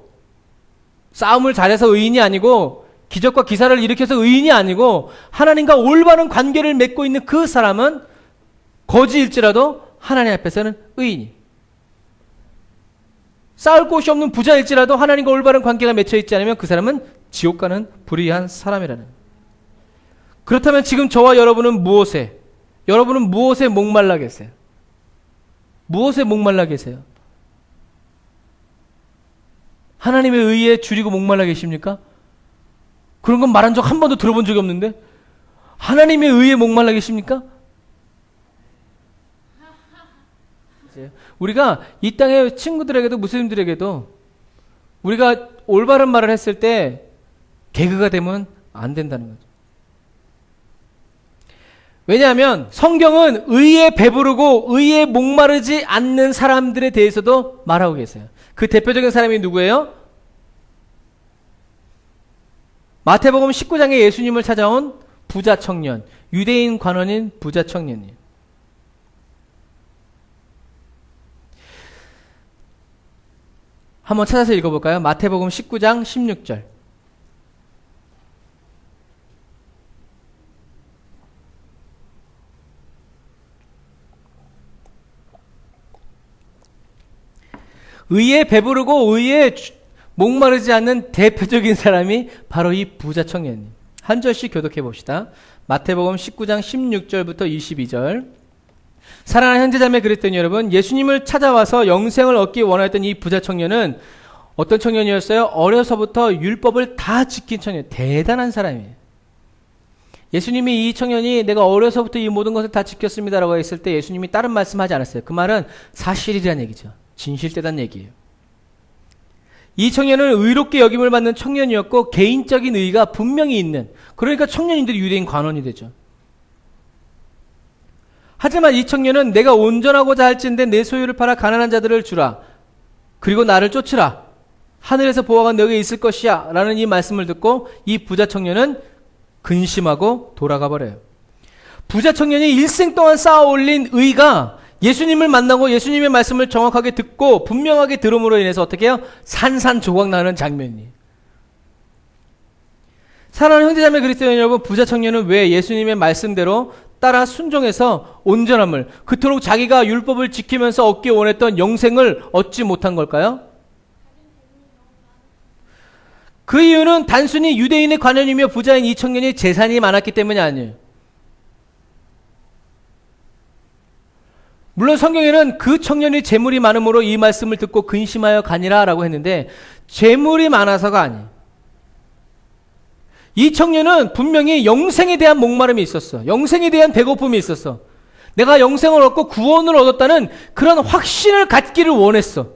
싸움을 잘해서 의인이 아니고 기적과 기사를 일으켜서 의인이 아니고 하나님과 올바른 관계를 맺고 있는 그 사람은 거지일지라도 하나님 앞에서는 의인이, 쌓을 곳이 없는 부자일지라도 하나님과 올바른 관계가 맺혀 있지 않으면 그 사람은 지옥 가는 불의한 사람이라는. 그렇다면 지금 저와 여러분은 무엇에 목말라 계세요? 무엇에 목말라 계세요? 하나님의 의에 줄이고 목말라 계십니까? 그런 건 말한 적 한 번도 들어본 적이 없는데 하나님의 의에 목말라 계십니까? 우리가 이 땅의 친구들에게도 무슬림들에게도 우리가 올바른 말을 했을 때 개그가 되면 안 된다는 거죠. 왜냐하면 성경은 의에 배부르고 의에 목마르지 않는 사람들에 대해서도 말하고 계세요. 그 대표적인 사람이 누구예요? 마태복음 19장에 예수님을 찾아온 부자 청년, 유대인 관원인 부자 청년이에요. 한번 찾아서 읽어볼까요? 마태복음 19장 16절. 의에 배부르고 의에 목마르지 않는 대표적인 사람이 바로 이 부자 청년님. 한 절씩 교독해 봅시다. 마태복음 19장 16절부터 22절. 사랑하는 형제자매, 그랬더니 여러분, 예수님을 찾아와서 영생을 얻기 원하였던 이 부자 청년은 어떤 청년이었어요? 어려서부터 율법을 다 지킨 청년, 대단한 사람이에요. 예수님이 이 청년이 내가 어려서부터 이 모든 것을 다 지켰습니다라고 했을 때 예수님이 다른 말씀하지 않았어요. 그 말은 사실이라는 얘기죠. 진실되다는 얘기예요. 이 청년은 의롭게 여김을 받는 청년이었고 개인적인 의의가 분명히 있는, 그러니까 청년인들이 유대인 관원이 되죠. 하지만 이 청년은 내가 온전하고자 할진대 내 소유를 팔아 가난한 자들을 주라. 그리고 나를 쫓으라. 하늘에서 보화가 너에게 있을 것이야. 라는 이 말씀을 듣고 이 부자 청년은 근심하고 돌아가 버려요. 부자 청년이 일생 동안 쌓아 올린 의가 예수님을 만나고 예수님의 말씀을 정확하게 듣고 분명하게 들음으로 인해서 어떻게 해요? 산산조각 나는 장면이에요. 사랑하는 형제자매 그리스도인 여러분, 부자 청년은 왜 예수님의 말씀대로 따라 순종해서 온전함을, 그토록 자기가 율법을 지키면서 얻기 원했던 영생을 얻지 못한 걸까요? 그 이유는 단순히 유대인의 관원이며 부자인 이 청년이 재산이 많았기 때문이 아니에요. 물론 성경에는 그 청년이 재물이 많음으로 이 말씀을 듣고 근심하여 가니라 라고 했는데, 재물이 많아서가 아니에요. 이 청년은 분명히 영생에 대한 목마름이 있었어. 영생에 대한 배고픔이 있었어. 내가 영생을 얻고 구원을 얻었다는 그런 확신을 갖기를 원했어.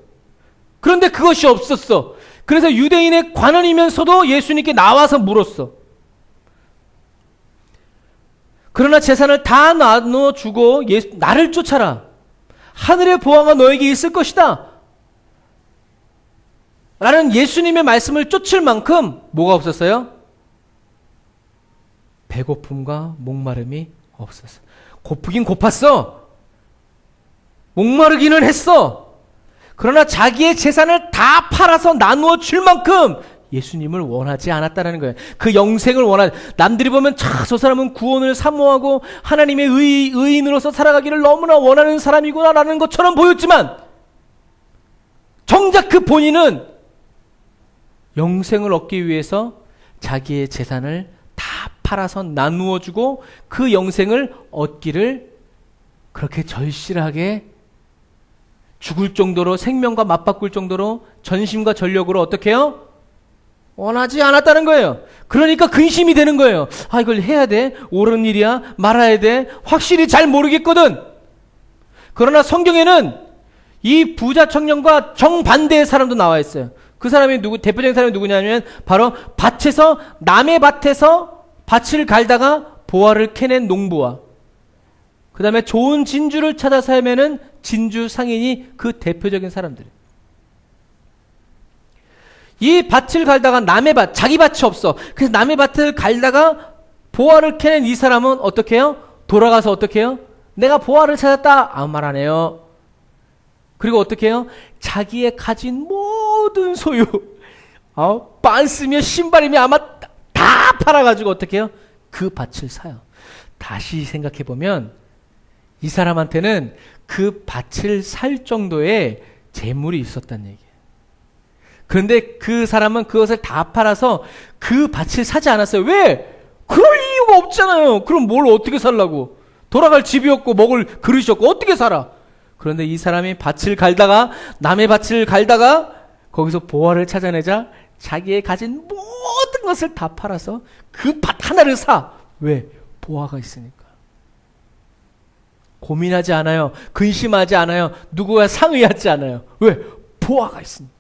그런데 그것이 없었어. 그래서 유대인의 관원이면서도 예수님께 나와서 물었어. 그러나 재산을 다 나눠주고 나를 쫓아라. 하늘의 보화가 너에게 있을 것이다. 라는 예수님의 말씀을 쫓을 만큼 뭐가 없었어요? 배고픔과 목마름이 없었어. 고프긴 고팠어. 목마르기는 했어. 그러나 자기의 재산을 다 팔아서 나누어 줄 만큼 예수님을 원하지 않았다는 거예요. 그 영생을 남들이 보면 저 사람은 구원을 사모하고 하나님의 의인으로서 살아가기를 너무나 원하는 사람이구나라는 것처럼 보였지만, 정작 그 본인은 영생을 얻기 위해서 자기의 재산을 다 팔아서 나누어 주고 그 영생을 얻기를 그렇게 절실하게, 죽을 정도로, 생명과 맞바꿀 정도로 전심과 전력으로 어떻게 해요? 원하지 않았다는 거예요. 그러니까 근심이 되는 거예요. 아, 이걸 해야 돼? 옳은 일이야? 말아야 돼? 확실히 잘 모르겠거든. 그러나 성경에는 이 부자 청년과 정반대의 사람도 나와 있어요. 그 사람이 대표적인 사람이 누구냐면 바로 남의 밭에서 밭을 갈다가 보화를 캐낸 농부와 그 다음에 좋은 진주를 찾아서 헤매는 진주 상인이 그 대표적인 사람들이에요. 이 밭을 갈다가 남의 밭, 자기 밭이 없어. 그래서 남의 밭을 갈다가 보화를 캐낸 이 사람은 어떻게 해요? 돌아가서 어떻게 해요? 내가 보화를 찾았다. 아무 말 안 해요. 그리고 어떻게 해요? 자기의 가진 모든 소유, 빤스며 신발이며 아마 다 팔아가지고 어떻게 해요? 그 밭을 사요. 다시 생각해보면 이 사람한테는 그 밭을 살 정도의 재물이 있었다는 얘기예요. 그런데 그 사람은 그것을 다 팔아서 그 밭을 사지 않았어요. 왜? 그럴 이유가 없잖아요. 그럼 뭘 어떻게 살라고? 돌아갈 집이 없고 먹을 그릇이 없고 어떻게 살아? 그런데 이 사람이 밭을 갈다가, 남의 밭을 갈다가 거기서 보화를 찾아내자 자기의 가진 모든 것을 다 팔아서 그 밭 하나를 사. 왜? 보화가 있으니까. 고민하지 않아요. 근심하지 않아요. 누구와 상의하지 않아요. 왜? 보화가 있으니까.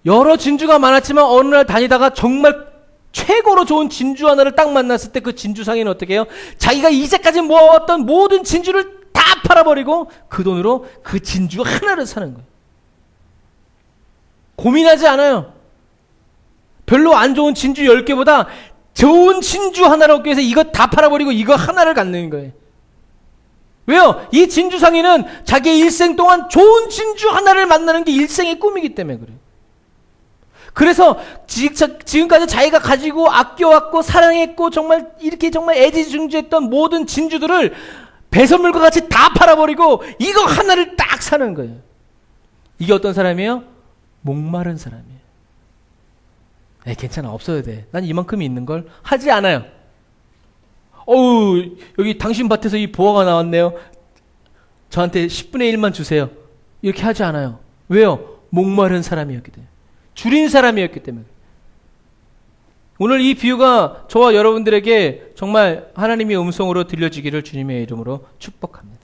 여러 진주가 많았지만 어느 날 다니다가 정말 최고로 좋은 진주 하나를 딱 만났을 때 그 진주 상인은 어떻게 해요? 자기가 이제까지 모아왔던 모든 진주를 다 팔아버리고 그 돈으로 그 진주 하나를 사는 거예요. 고민하지 않아요. 별로 안 좋은 진주 10개보다 좋은 진주 하나를 얻기 위해서 이거 다 팔아버리고 이거 하나를 갖는 거예요. 왜요? 이 진주 상인은 자기의 일생 동안 좋은 진주 하나를 만나는 게 일생의 꿈이기 때문에 그래요. 그래서 지금까지 자기가 가지고 아껴왔고 사랑했고 정말 이렇게 정말 애지중지했던 모든 진주들을 배설물과 같이 다 팔아버리고 이거 하나를 딱 사는 거예요. 이게 어떤 사람이에요? 목마른 사람이에요. 괜찮아, 없어도 돼. 난 이만큼이 있는 걸 하지 않아요. 여기 당신 밭에서 이 보화가 나왔네요. 저한테 10분의 1만 주세요. 이렇게 하지 않아요. 왜요? 목마른 사람이었기 때문에. 줄인 사람이었기 때문에. 오늘 이 비유가 저와 여러분들에게 정말 하나님의 음성으로 들려지기를 주님의 이름으로 축복합니다.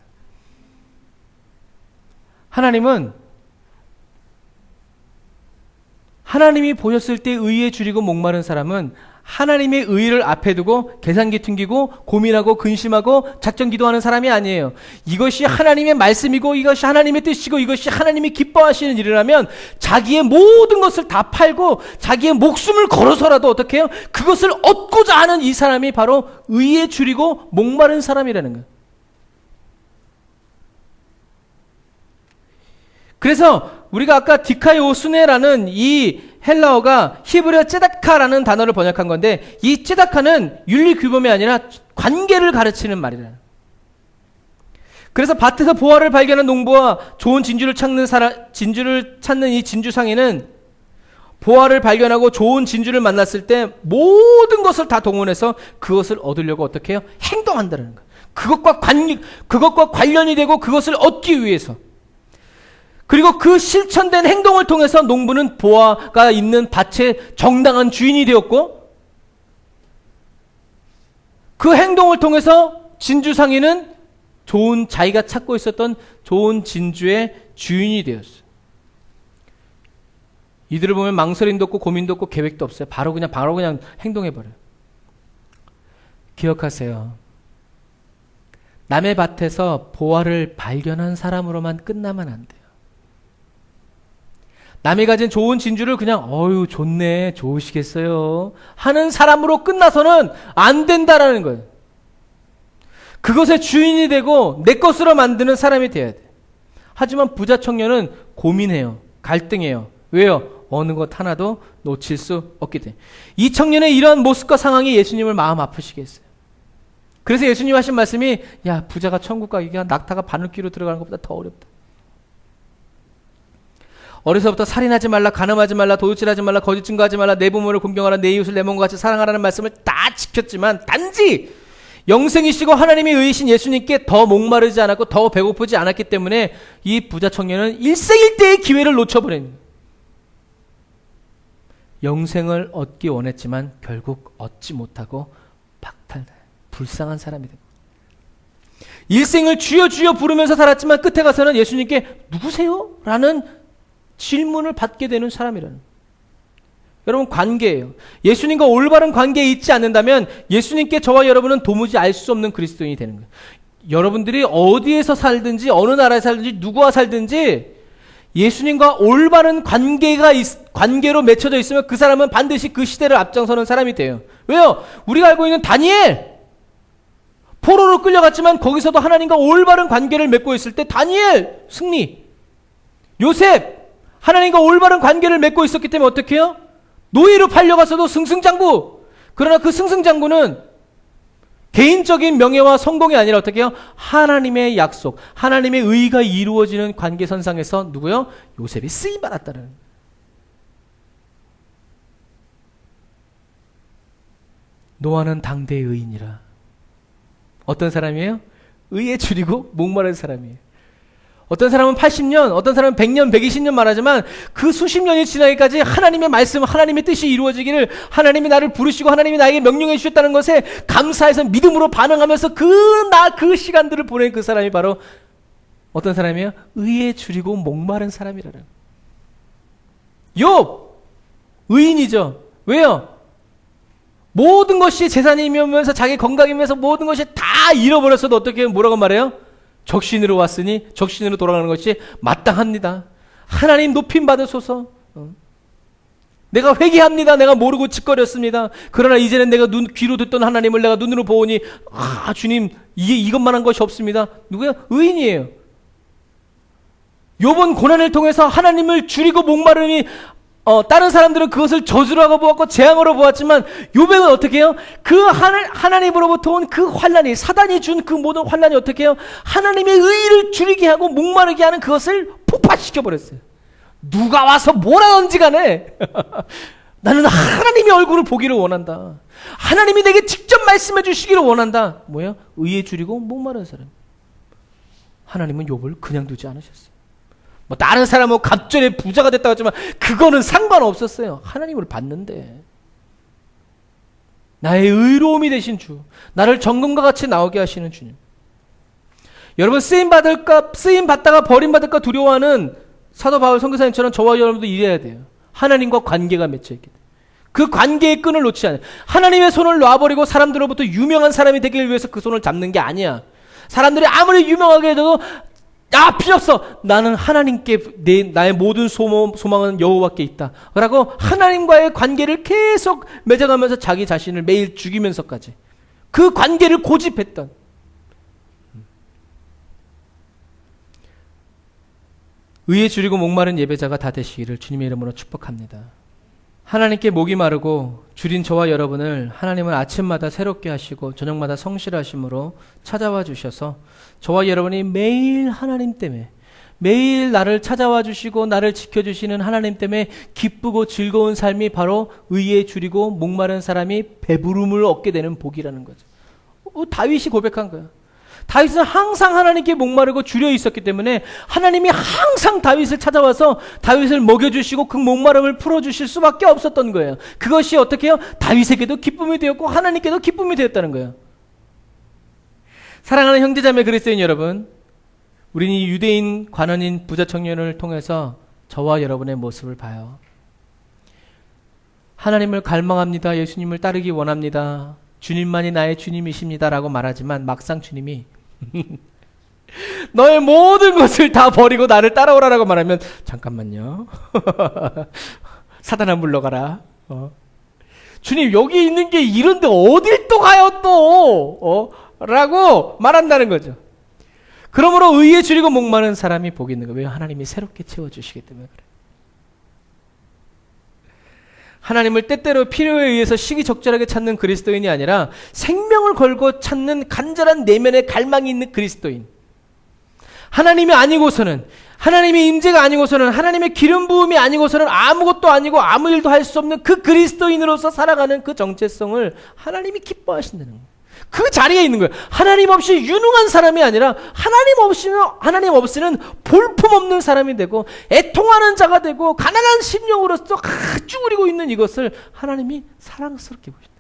하나님이 보셨을 때 의에 줄이고 목마른 사람은 하나님의 의를 앞에 두고 계산기 튕기고 고민하고 근심하고 작전 기도하는 사람이 아니에요. 이것이 하나님의 말씀이고 이것이 하나님의 뜻이고 이것이 하나님이 기뻐하시는 일이라면 자기의 모든 것을 다 팔고 자기의 목숨을 걸어서라도 어떻게 해요? 그것을 얻고자 하는 이 사람이 바로 의에 줄이고 목마른 사람이라는 거예요. 그래서 우리가 아까 디카이오수네라는 이 헬라어가 히브리어 쯔다카라는 단어를 번역한 건데, 이 쯔다카는 윤리 규범이 아니라 관계를 가르치는 말이라. 그래서 밭에서 보화를 발견한 농부와 좋은 진주를 찾는 이 진주상인은 보화를 발견하고 좋은 진주를 만났을 때 모든 것을 다 동원해서 그것을 얻으려고 어떻게 해요? 행동한다는 거예요. 그것과 관련이 되고 그것을 얻기 위해서. 그리고 그 실천된 행동을 통해서 농부는 보화가 있는 밭의 정당한 주인이 되었고, 그 행동을 통해서 진주상인은 자기가 찾고 있었던 좋은 진주의 주인이 되었어요. 이들을 보면 망설임도 없고 고민도 없고 계획도 없어요. 바로 그냥 행동해버려요. 기억하세요. 남의 밭에서 보화를 발견한 사람으로만 끝나면 안 돼요. 남이 가진 좋은 진주를 그냥 어유 좋네, 좋으시겠어요 하는 사람으로 끝나서는 안 된다라는 거예요. 그것의 주인이 되고 내 것으로 만드는 사람이 돼야 돼. 하지만 부자 청년은 고민해요. 갈등해요. 왜요? 어느 것 하나도 놓칠 수 없기 때문에. 이 청년의 이러한 모습과 상황이 예수님을 마음 아프시게 했어요. 그래서 예수님 하신 말씀이, 야, 부자가 천국 가기가 낙타가 바늘귀로 들어가는 것보다 더 어렵다. 어려서부터 살인하지 말라, 간음하지 말라, 도둑질하지 말라, 거짓 증거하지 말라, 내 부모를 공경하라, 내 이웃을 내 몸과 같이 사랑하라는 말씀을 다 지켰지만 단지 영생이시고 하나님의 의이신 예수님께 더 목마르지 않았고 더 배고프지 않았기 때문에 이 부자 청년은 일생일대의 기회를 놓쳐버린 거예요. 영생을 얻기 원했지만 결국 얻지 못하고 불쌍한 사람이 됩니다. 일생을 주여 주여 부르면서 살았지만 끝에 가서는 예수님께 누구세요? 라는 질문을 받게 되는 사람이라는. 여러분, 관계예요. 예수님과 올바른 관계에 있지 않는다면 예수님께 저와 여러분은 도무지 알 수 없는 그리스도인이 되는 거예요. 여러분들이 어디에서 살든지 어느 나라에 살든지 누구와 살든지 예수님과 올바른 관계로 맺혀져 있으면 그 사람은 반드시 그 시대를 앞장서는 사람이 돼요. 왜요? 우리가 알고 있는 다니엘, 포로로 끌려갔지만 거기서도 하나님과 올바른 관계를 맺고 있을 때 다니엘 승리, 요셉 하나님과 올바른 관계를 맺고 있었기 때문에 어떻게 해요? 노예로 팔려가서도 승승장구. 그러나 그 승승장구는 개인적인 명예와 성공이 아니라 어떻게 해요? 하나님의 약속, 하나님의 의가 이루어지는 관계선상에서 누구요? 요셉이 쓰임받았다는. 노아는 당대의 의인이라. 어떤 사람이에요? 의에 줄이고 목마른 사람이에요. 어떤 사람은 80년, 어떤 사람은 100년, 120년 말하지만 그 수십 년이 지나기까지 하나님의 말씀, 하나님의 뜻이 이루어지기를, 하나님이 나를 부르시고 하나님이 나에게 명령해 주셨다는 것에 감사해서 믿음으로 반응하면서 그 시간들을 보낸 그 사람이 바로 어떤 사람이에요? 의에 줄이고 목마른 사람이라는. 욥! 의인이죠. 왜요? 모든 것이 재산이면서 자기 건강이면서 모든 것이 다 잃어버렸어도 어떻게 뭐라고 말해요? 적신으로 왔으니 적신으로 돌아가는 것이 마땅합니다. 하나님 높임 받으소서. 내가 회개합니다. 내가 모르고 짓거렸습니다. 그러나 이제는 내가 귀로 듣던 하나님을 내가 눈으로 보오니 주님 이것만 한 것이 없습니다. 누구야? 의인이에요. 욥은 고난을 통해서 하나님을 줄이고 목마름이 다른 사람들은 그것을 저주라고 보았고 재앙으로 보았지만 욥은 어떻게 해요? 그 하나님으로부터 온 그 환난이, 사단이 준 그 모든 환난이 어떻게 해요? 하나님의 의의를 줄이게 하고 목마르게 하는 그것을 폭파시켜 버렸어요. 누가 와서 뭐라든지 간에 나는 하나님의 얼굴을 보기를 원한다. 하나님이 내게 직접 말씀해 주시기를 원한다. 뭐예요? 의에 줄이고 목마른 사람. 하나님은 욥을 그냥 두지 않으셨어요. 뭐 다른 사람은 갑절에 부자가 됐다고 하지만 그거는 상관없었어요. 하나님을 봤는데 나의 의로움이 되신 주, 나를 정금과 같이 나오게 하시는 주님. 여러분, 쓰임받다가 버림받을까 두려워하는 사도 바울 선교사님처럼 저와 여러분도 이래야 돼요. 하나님과 관계가 맺혀있기 때문에 그 관계의 끈을 놓지 않아요. 하나님의 손을 놔버리고 사람들로부터 유명한 사람이 되기 위해서 그 손을 잡는 게 아니야. 사람들이 아무리 유명하게 해도 필요 없어. 나는 하나님께 나의 모든 소망은 여호와께 있다. 라고 하나님과의 관계를 계속 맺어가면서 자기 자신을 매일 죽이면서까지 그 관계를 고집했던. 의에 줄이고 목마른 예배자가 다 되시기를 주님의 이름으로 축복합니다. 하나님께 목이 마르고 줄인 저와 여러분을 하나님은 아침마다 새롭게 하시고 저녁마다 성실하심으로 찾아와 주셔서 저와 여러분이 매일 하나님 때문에, 매일 나를 찾아와 주시고 나를 지켜주시는 하나님 때문에 기쁘고 즐거운 삶이 바로 의에 줄이고 목마른 사람이 배부름을 얻게 되는 복이라는 거죠. 다윗이 고백한 거야. 다윗은 항상 하나님께 목마르고 줄여 있었기 때문에 하나님이 항상 다윗을 찾아와서 다윗을 먹여주시고 그 목마름을 풀어주실 수밖에 없었던 거예요. 그것이 어떻게 해요? 다윗에게도 기쁨이 되었고 하나님께도 기쁨이 되었다는 거예요. 사랑하는 형제자매 그리스도인 여러분, 우리는 이 유대인 관원인 부자 청년을 통해서 저와 여러분의 모습을 봐요. 하나님을 갈망합니다. 예수님을 따르기 원합니다. 주님만이 나의 주님이십니다 라고 말하지만 막상 주님이 너의 모든 것을 다 버리고 나를 따라오라라고 말하면 잠깐만요. 사단아 물러가라. 주님 여기 있는 게 이런데 어딜 또 가요 또 라고 말한다는 거죠. 그러므로 의에 줄이고 목마른 사람이 복이 있는 거예요. 왜? 하나님이 새롭게 채워주시기 때문에 그래요. 하나님을 때때로 필요에 의해서 시기적절하게 찾는 그리스도인이 아니라 생명을 걸고 찾는 간절한 내면의 갈망이 있는 그리스도인. 하나님이 아니고서는, 하나님의 임재가 아니고서는, 하나님의 기름 부음이 아니고서는 아무것도 아니고 아무 일도 할 수 없는 그 그리스도인으로서 살아가는 그 정체성을 하나님이 기뻐하신다는 거예요. 그 자리에 있는 거예요. 하나님 없이 유능한 사람이 아니라 하나님 없이는 볼품없는 사람이 되고 애통하는 자가 되고 가난한 심령으로서 쭈그리고 있는 이것을 하나님이 사랑스럽게 보신다.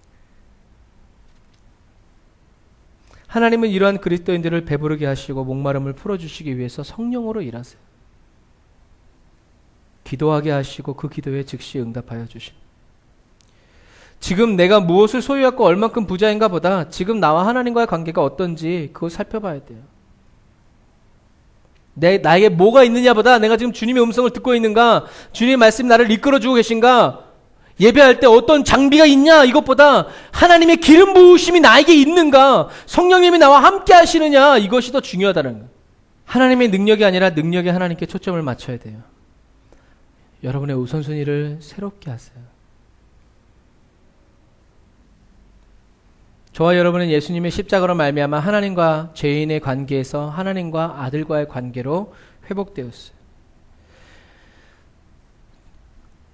하나님은 이러한 그리스도인들을 배부르게 하시고 목마름을 풀어주시기 위해서 성령으로 일하세요. 기도하게 하시고 그 기도에 즉시 응답하여 주십니다. 지금 내가 무엇을 소유하고 얼만큼 부자인가 보다 지금 나와 하나님과의 관계가 어떤지 그걸 살펴봐야 돼요. 나에게 뭐가 있느냐보다 내가 지금 주님의 음성을 듣고 있는가, 주님의 말씀이 나를 이끌어주고 계신가, 예배할 때 어떤 장비가 있냐, 이것보다 하나님의 기름 부으심이 나에게 있는가, 성령님이 나와 함께 하시느냐, 이것이 더 중요하다는 거예요. 하나님의 능력이 아니라 능력에 하나님께 초점을 맞춰야 돼요. 여러분의 우선순위를 새롭게 하세요. 저와 여러분은 예수님의 십자가로 말미암아 하나님과 죄인의 관계에서 하나님과 아들과의 관계로 회복되었어요.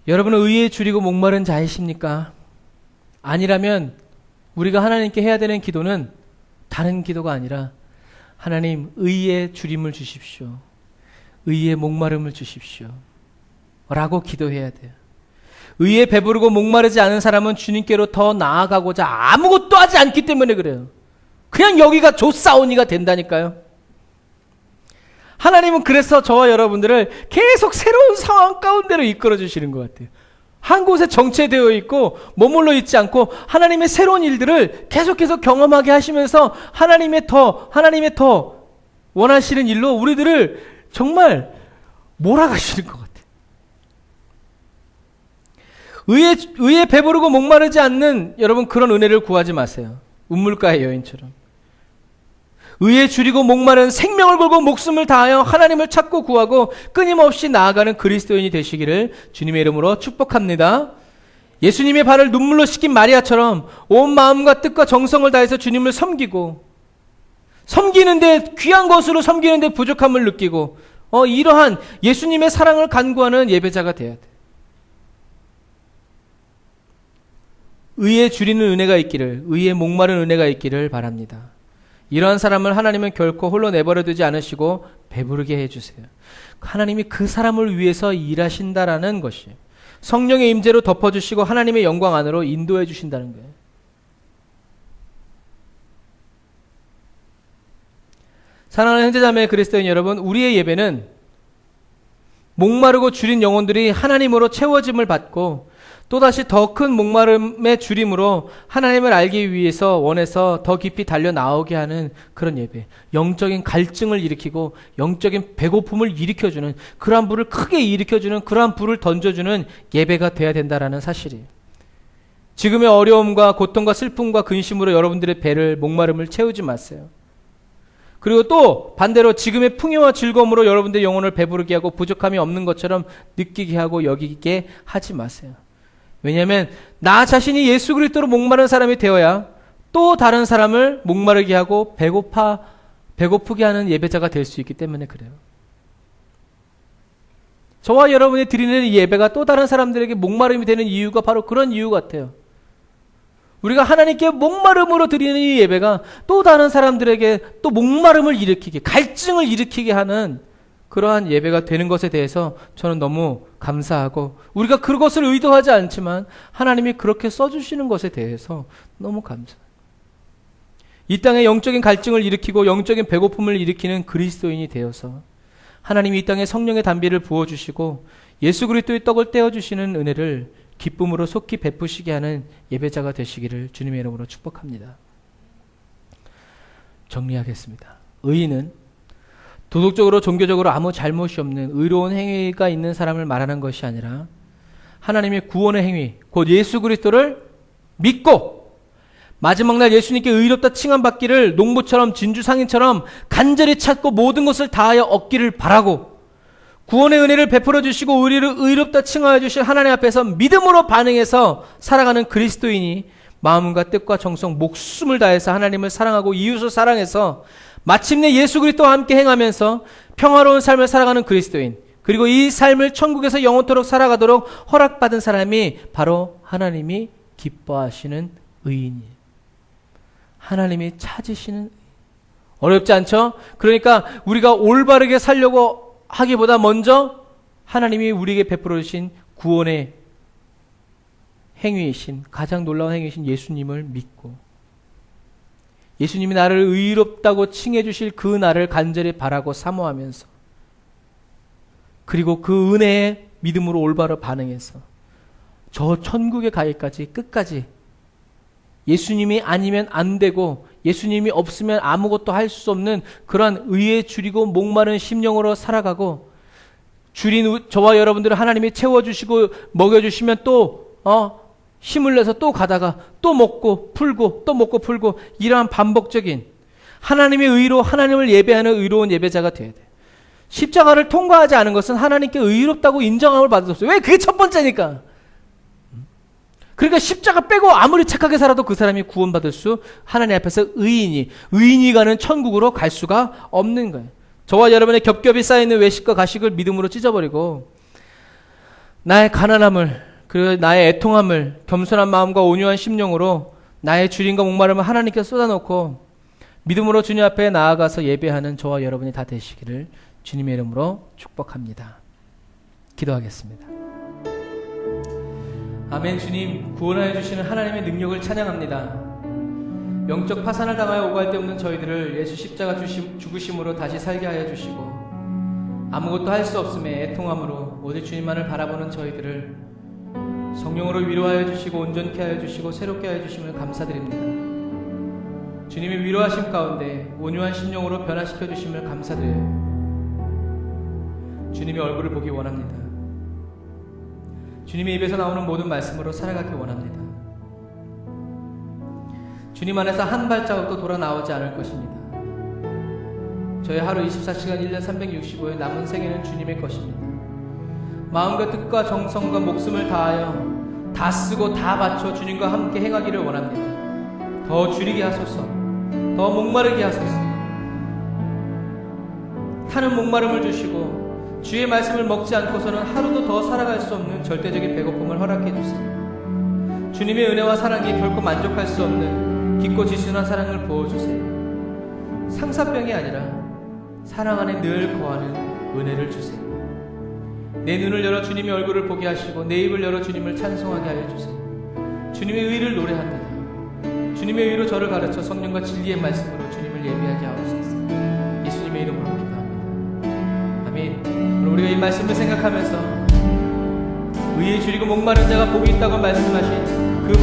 여러분은 의에 줄이고 목마른 자이십니까? 아니라면 우리가 하나님께 해야 되는 기도는 다른 기도가 아니라 하나님 의에 줄임을 주십시오. 의에 목마름을 주십시오. 라고 기도해야 돼요. 의에 배부르고 목마르지 않은 사람은 주님께로 더 나아가고자 아무것도 하지 않기 때문에 그래요. 그냥 여기가 좋사오니가 된다니까요. 하나님은 그래서 저와 여러분들을 계속 새로운 상황 가운데로 이끌어 주시는 것 같아요. 한 곳에 정체되어 있고 머물러 있지 않고 하나님의 새로운 일들을 계속해서 경험하게 하시면서 하나님의 더 원하시는 일로 우리들을 정말 몰아가시는 것 같아요. 의에 배부르고 목마르지 않는 여러분 그런 은혜를 구하지 마세요. 운물가의 여인처럼. 의에 줄이고 목마른 생명을 걸고 목숨을 다하여 하나님을 찾고 구하고 끊임없이 나아가는 그리스도인이 되시기를 주님의 이름으로 축복합니다. 예수님의 발을 눈물로 씻긴 마리아처럼 온 마음과 뜻과 정성을 다해서 주님을 섬기는데 귀한 것으로 섬기는데 부족함을 느끼고 이러한 예수님의 사랑을 간구하는 예배자가 되어야 돼. 의에 줄이는 은혜가 있기를, 의에 목마른 은혜가 있기를 바랍니다. 이러한 사람을 하나님은 결코 홀로 내버려 두지 않으시고 배부르게 해주세요. 하나님이 그 사람을 위해서 일하신다라는 것이 성령의 임재로 덮어주시고 하나님의 영광 안으로 인도해 주신다는 거예요. 사랑하는 형제자매 그리스도인 여러분, 우리의 예배는 목마르고 줄인 영혼들이 하나님으로 채워짐을 받고 또다시 더 큰 목마름의 줄임으로 하나님을 알기 위해서 원해서 더 깊이 달려 나오게 하는 그런 예배, 영적인 갈증을 일으키고 영적인 배고픔을 일으켜주는 그러한 불을 크게 일으켜주는 그러한 불을 던져주는 예배가 돼야 된다라는 사실이에요. 지금의 어려움과 고통과 슬픔과 근심으로 여러분들의 배를 목마름을 채우지 마세요. 그리고 또 반대로 지금의 풍요와 즐거움으로 여러분들의 영혼을 배부르게 하고 부족함이 없는 것처럼 느끼게 하고 여기게 하지 마세요. 왜냐하면 나 자신이 예수 그리스도로 목마른 사람이 되어야 또 다른 사람을 목마르게 하고 배고프게 하는 예배자가 될 수 있기 때문에 그래요. 저와 여러분이 드리는 이 예배가 또 다른 사람들에게 목마름이 되는 이유가 바로 그런 이유 같아요. 우리가 하나님께 목마름으로 드리는 이 예배가 또 다른 사람들에게 또 목마름을 일으키게, 갈증을 일으키게 하는 그러한 예배가 되는 것에 대해서 저는 너무 감사하고, 우리가 그것을 의도하지 않지만 하나님이 그렇게 써주시는 것에 대해서 너무 감사해요. 이 땅에 영적인 갈증을 일으키고 영적인 배고픔을 일으키는 그리스도인이 되어서 하나님이 이 땅에 성령의 단비를 부어주시고 예수 그리스도의 떡을 떼어주시는 은혜를 기쁨으로 속히 베푸시게 하는 예배자가 되시기를 주님의 이름으로 축복합니다. 정리하겠습니다. 의인은 도덕적으로 종교적으로 아무 잘못이 없는 의로운 행위가 있는 사람을 말하는 것이 아니라 하나님의 구원의 행위, 곧 예수 그리스도를 믿고 마지막 날 예수님께 의롭다 칭함받기를 농부처럼 진주상인처럼 간절히 찾고 모든 것을 다하여 얻기를 바라고 구원의 은혜를 베풀어 주시고 우리를 의롭다 칭하여 주실 하나님 앞에서 믿음으로 반응해서 살아가는 그리스도인이 마음과 뜻과 정성, 목숨을 다해서 하나님을 사랑하고 이웃을 사랑해서 마침내 예수 그리스도와 함께 행하면서 평화로운 삶을 살아가는 그리스도인, 그리고 이 삶을 천국에서 영원토록 살아가도록 허락받은 사람이 바로 하나님이 기뻐하시는 의인이에요. 하나님이 찾으시는, 어렵지 않죠? 그러니까 우리가 올바르게 살려고 하기보다 먼저 하나님이 우리에게 베풀어 주신 구원의 행위이신, 가장 놀라운 행위이신 예수님을 믿고 예수님이 나를 의롭다고 칭해 주실 그 날을 간절히 바라고 사모하면서, 그리고 그 은혜에 믿음으로 올바로 반응해서 저 천국에 가기까지 끝까지 예수님이 아니면 안 되고 예수님이 없으면 아무것도 할 수 없는 그러한 의에 줄이고 목마른 심령으로 살아가고, 줄인 저와 여러분들을 하나님이 채워주시고 먹여주시면 또 힘을 내서 또 가다가 또 먹고 풀고 또 먹고 풀고, 이러한 반복적인 하나님의 의로 하나님을 예배하는 의로운 예배자가 되어야 돼요. 십자가를 통과하지 않은 것은 하나님께 의롭다고 인정함을 받을 수 없어요. 왜? 그게 첫 번째니까. 그러니까 십자가 빼고 아무리 착하게 살아도 그 사람이 구원받을 수, 하나님 앞에서 의인이 가는 천국으로 갈 수가 없는 거예요. 저와 여러분의 겹겹이 쌓여있는 외식과 가식을 믿음으로 찢어버리고 나의 가난함을, 그리고 나의 애통함을 겸손한 마음과 온유한 심령으로 나의 주림과 목마름을 하나님께 쏟아놓고 믿음으로 주님 앞에 나아가서 예배하는 저와 여러분이 다 되시기를 주님의 이름으로 축복합니다. 기도하겠습니다. 아멘. 주님, 구원하여 주시는 하나님의 능력을 찬양합니다. 영적 파산을 당하여 오갈 데 없는 저희들을 예수 십자가 죽으심으로 다시 살게 하여 주시고 아무것도 할 수 없음에 애통함으로 오직 주님만을 바라보는 저희들을 성령으로 위로하여 주시고 온전케 하여 주시고 새롭게 하여 주심을 감사드립니다. 주님의 위로하심 가운데 온유한 심령으로 변화시켜 주심을 감사드려요. 주님의 얼굴을 보기 원합니다. 주님의 입에서 나오는 모든 말씀으로 살아가기 원합니다. 주님 안에서 한 발자국도 돌아 나오지 않을 것입니다. 저의 하루 24시간 1년 365일 남은 생애는 주님의 것입니다. 마음과 뜻과 정성과 목숨을 다하여 다 쓰고 다 바쳐 주님과 함께 행하기를 원합니다. 더 줄이게 하소서, 더 목마르게 하소서. 타는 목마름을 주시고 주의 말씀을 먹지 않고서는 하루도 더 살아갈 수 없는 절대적인 배고픔을 허락해 주세요. 주님의 은혜와 사랑에 결코 만족할 수 없는 깊고 지순한 사랑을 부어주세요. 상사병이 아니라 사랑 안에 늘 거하는 은혜를 주세요. 내 눈을 열어 주님의 얼굴을 보게 하시고 내 입을 열어 주님을 찬송하게 하여 주세요. 주님의 의를 노래합니다. 주님의 의로 저를 가르쳐 성령과 진리의 말씀으로 주님을 예배하게 하옵소서. 예수님의 이름으로 기도합니다. 아멘. 우리가 이 말씀을 생각하면서 의에 줄이고 목마른 자가 복이 있다고 말씀하신 그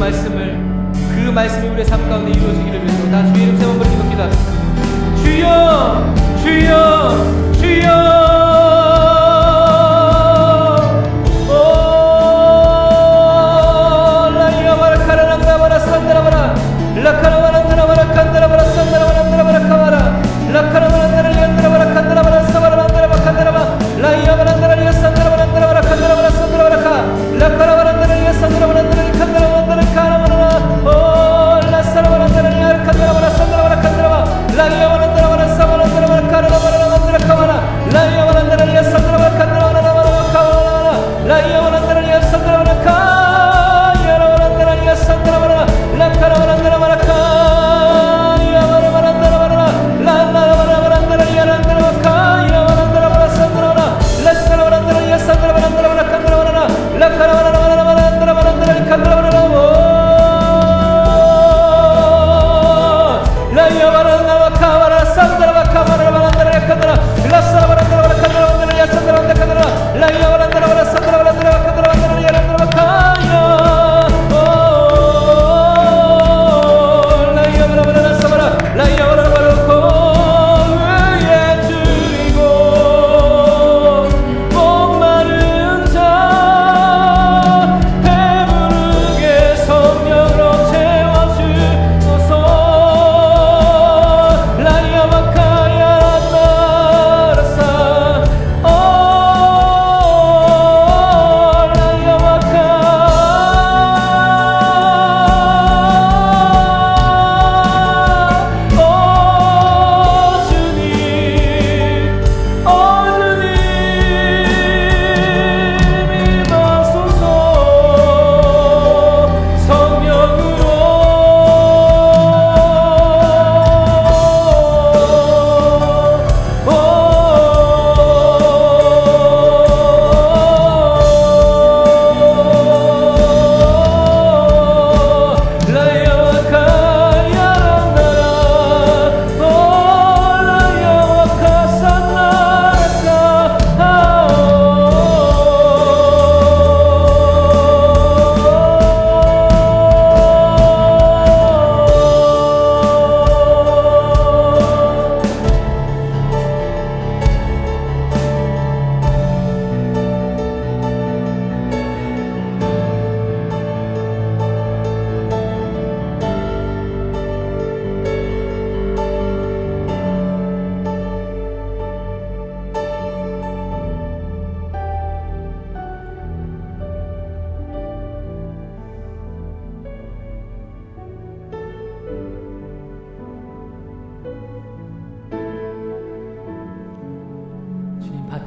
말씀이 우리의 삶 가운데 이루어지기를 위해서 다 주의 이름 세 번 부르짖고 기도합니다. 주여, 주여, 주여. 라카라바라 산다라바라 칸다라바라 산다라바라 카바라 라카라바라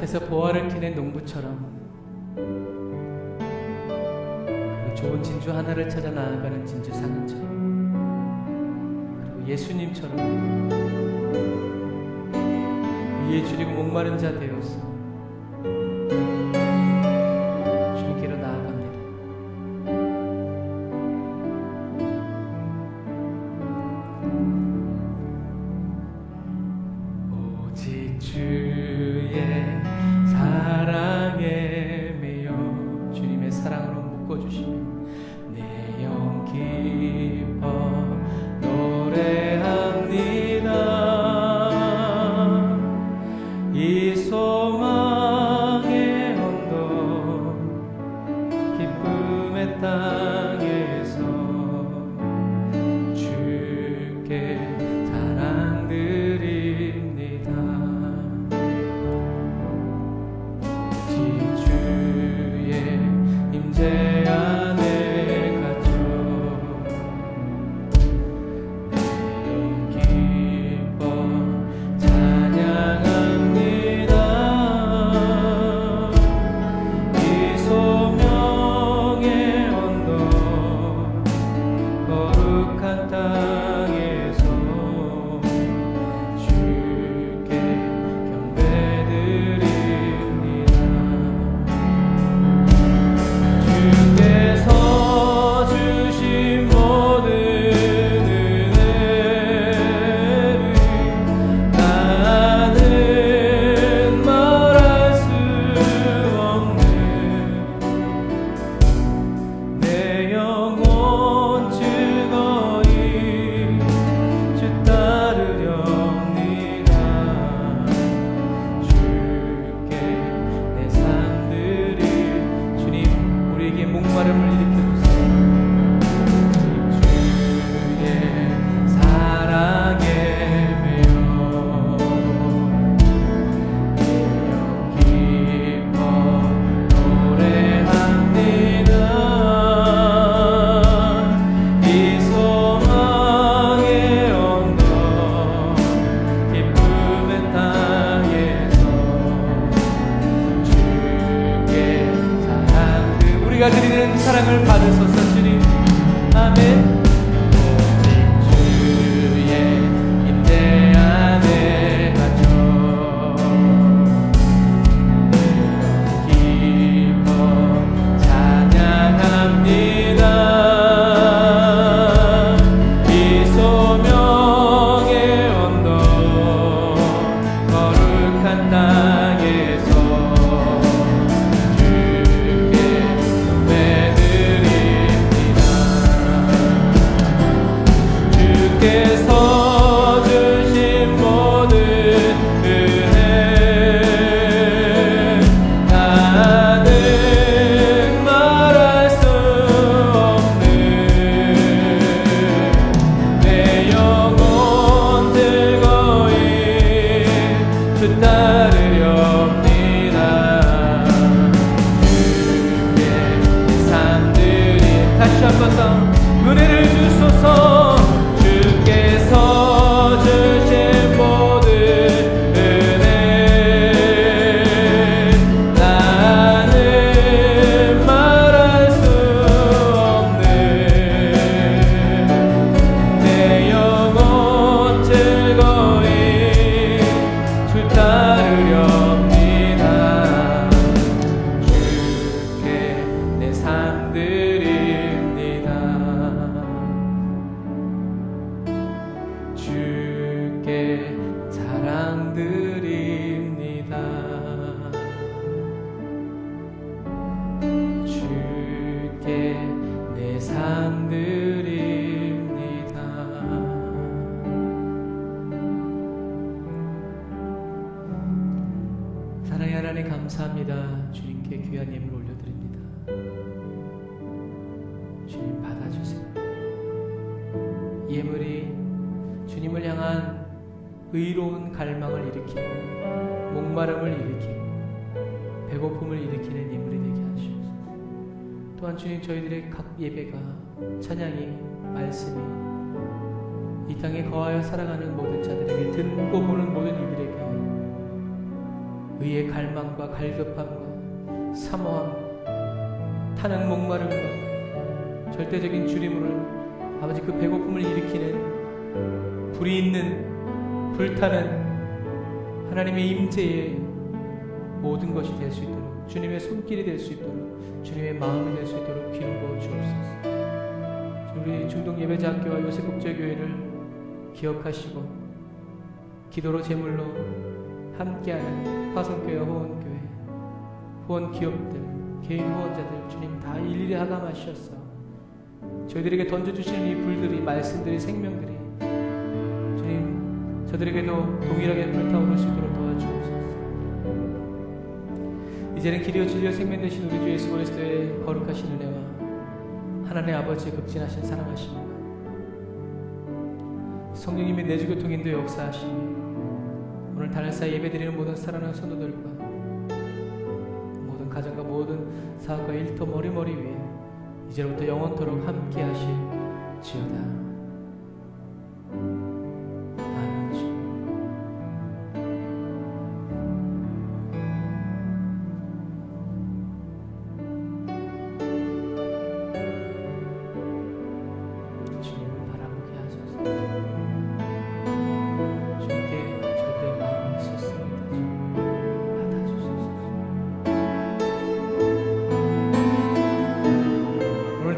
밭에서 보화를 캐낸 농부처럼 그 좋은 진주 하나를 찾아 나아가는 진주 상인처럼, 그리고 예수님처럼 위에 줄이고 목마른 자 되어서 주님께로 나아갑니다. 오직 주의 사랑에 매여 주님의 사랑으로 묶어주시면 내 영 기뻐 노래합니다. 이 소망의 언덕 기쁨의 땅에서 주께 사랑 드립니다. 오직 주의 임재 안에 갇혀 내 영 기뻐 찬양합니다. 이 소명의 언덕 거룩한 땅에서 주께 경배드립니다. 주께서 주신 모든 은혜를 나는 말할 수 없네. 내 영혼 즐거이 주 따르렵니다. 주께 내 삶 드릴 주님, 우리에게 목마름을 일으켜주세요. 주의 사랑에 매여 영 기뻐 노래합니다. 이 소망의 언덕 기쁨의 땅에서 주께 사랑 우리가 드리는 사랑을 받으소서. 주님, 아멘. 오직 주의 임재 안에 갇혀 기뻐 찬양합니다. 이 소명의 언덕 거룩한 땅에서 주께 예배드립니다. 주께서 주신 모든 은혜 나는 말할 수 없는 내 영혼 즐거이 주 따르렵니다. 주께 삶 드린 다시 한 번 더 은혜를 주소서. 주께서 주신 모든 은혜 나는 말할 수 없는 내 영혼 즐거이 주 따르렵니다. 주께 내 삶 드립니다. 주께 사랑 드립니다. 주께 내 삶 드립니다. 사랑의 하나님 감사합니다. 주님께 귀한 예물 올려드립니다. 주님 받아주세요. 예물이 주님을 향한 의로운 갈망을 일으키고 목마름을 일으키고 배고픔을 일으키는 예물이 되게 하시옵소서. 또한 주님, 저희들의 각 예배가, 찬양이, 말씀이 이 땅에 거하여 살아가는 모든 자들에게, 듣고 보는 모든 이들에게 의의 갈망과 갈급함과 사모함, 타는 목마름과 절대적인 주림으로 아버지 그 배고픔을 일으키는 불이 있는 불타는 하나님의 임재의 모든 것이 될 수 있도록, 주님의 손길이 될 수 있도록, 주님의 마음이 될 수 있도록 기름부어 주옵소서. 우리 중동 예배자학교와 요셉국제교회를 기억하시고 기도로 제물로 함께하는 화성교회와 후원교회, 후원기업들, 개인 후원자들 주님 다 일일이 하감하셨어. 저희들에게 던져주시는 이 불들이, 말씀들이, 생명들이 주님 저들에게도 동일하게 불타오를 수 있도록 도와주옵소서. 이제는 길이요 진리요 생명 되신 우리 주 예수 그리스도의 거룩하신 은혜와 하나님 아버지의 극진하신 사랑하심과 성령님의 내주교통 인도 역사하심이 오늘 달날사 예배드리는 모든 사랑하는 성도들과 모든 가정과 모든 사업과 일터 머리머리 위에 이제부터 영원토록 함께 하실지어다.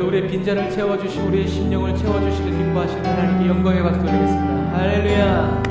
우리의 빈잔을 채워주시고 우리의 심령을 채워주시는 기뻐하시는 하나님께 영광의 박수 드리겠습니다. 할렐루야.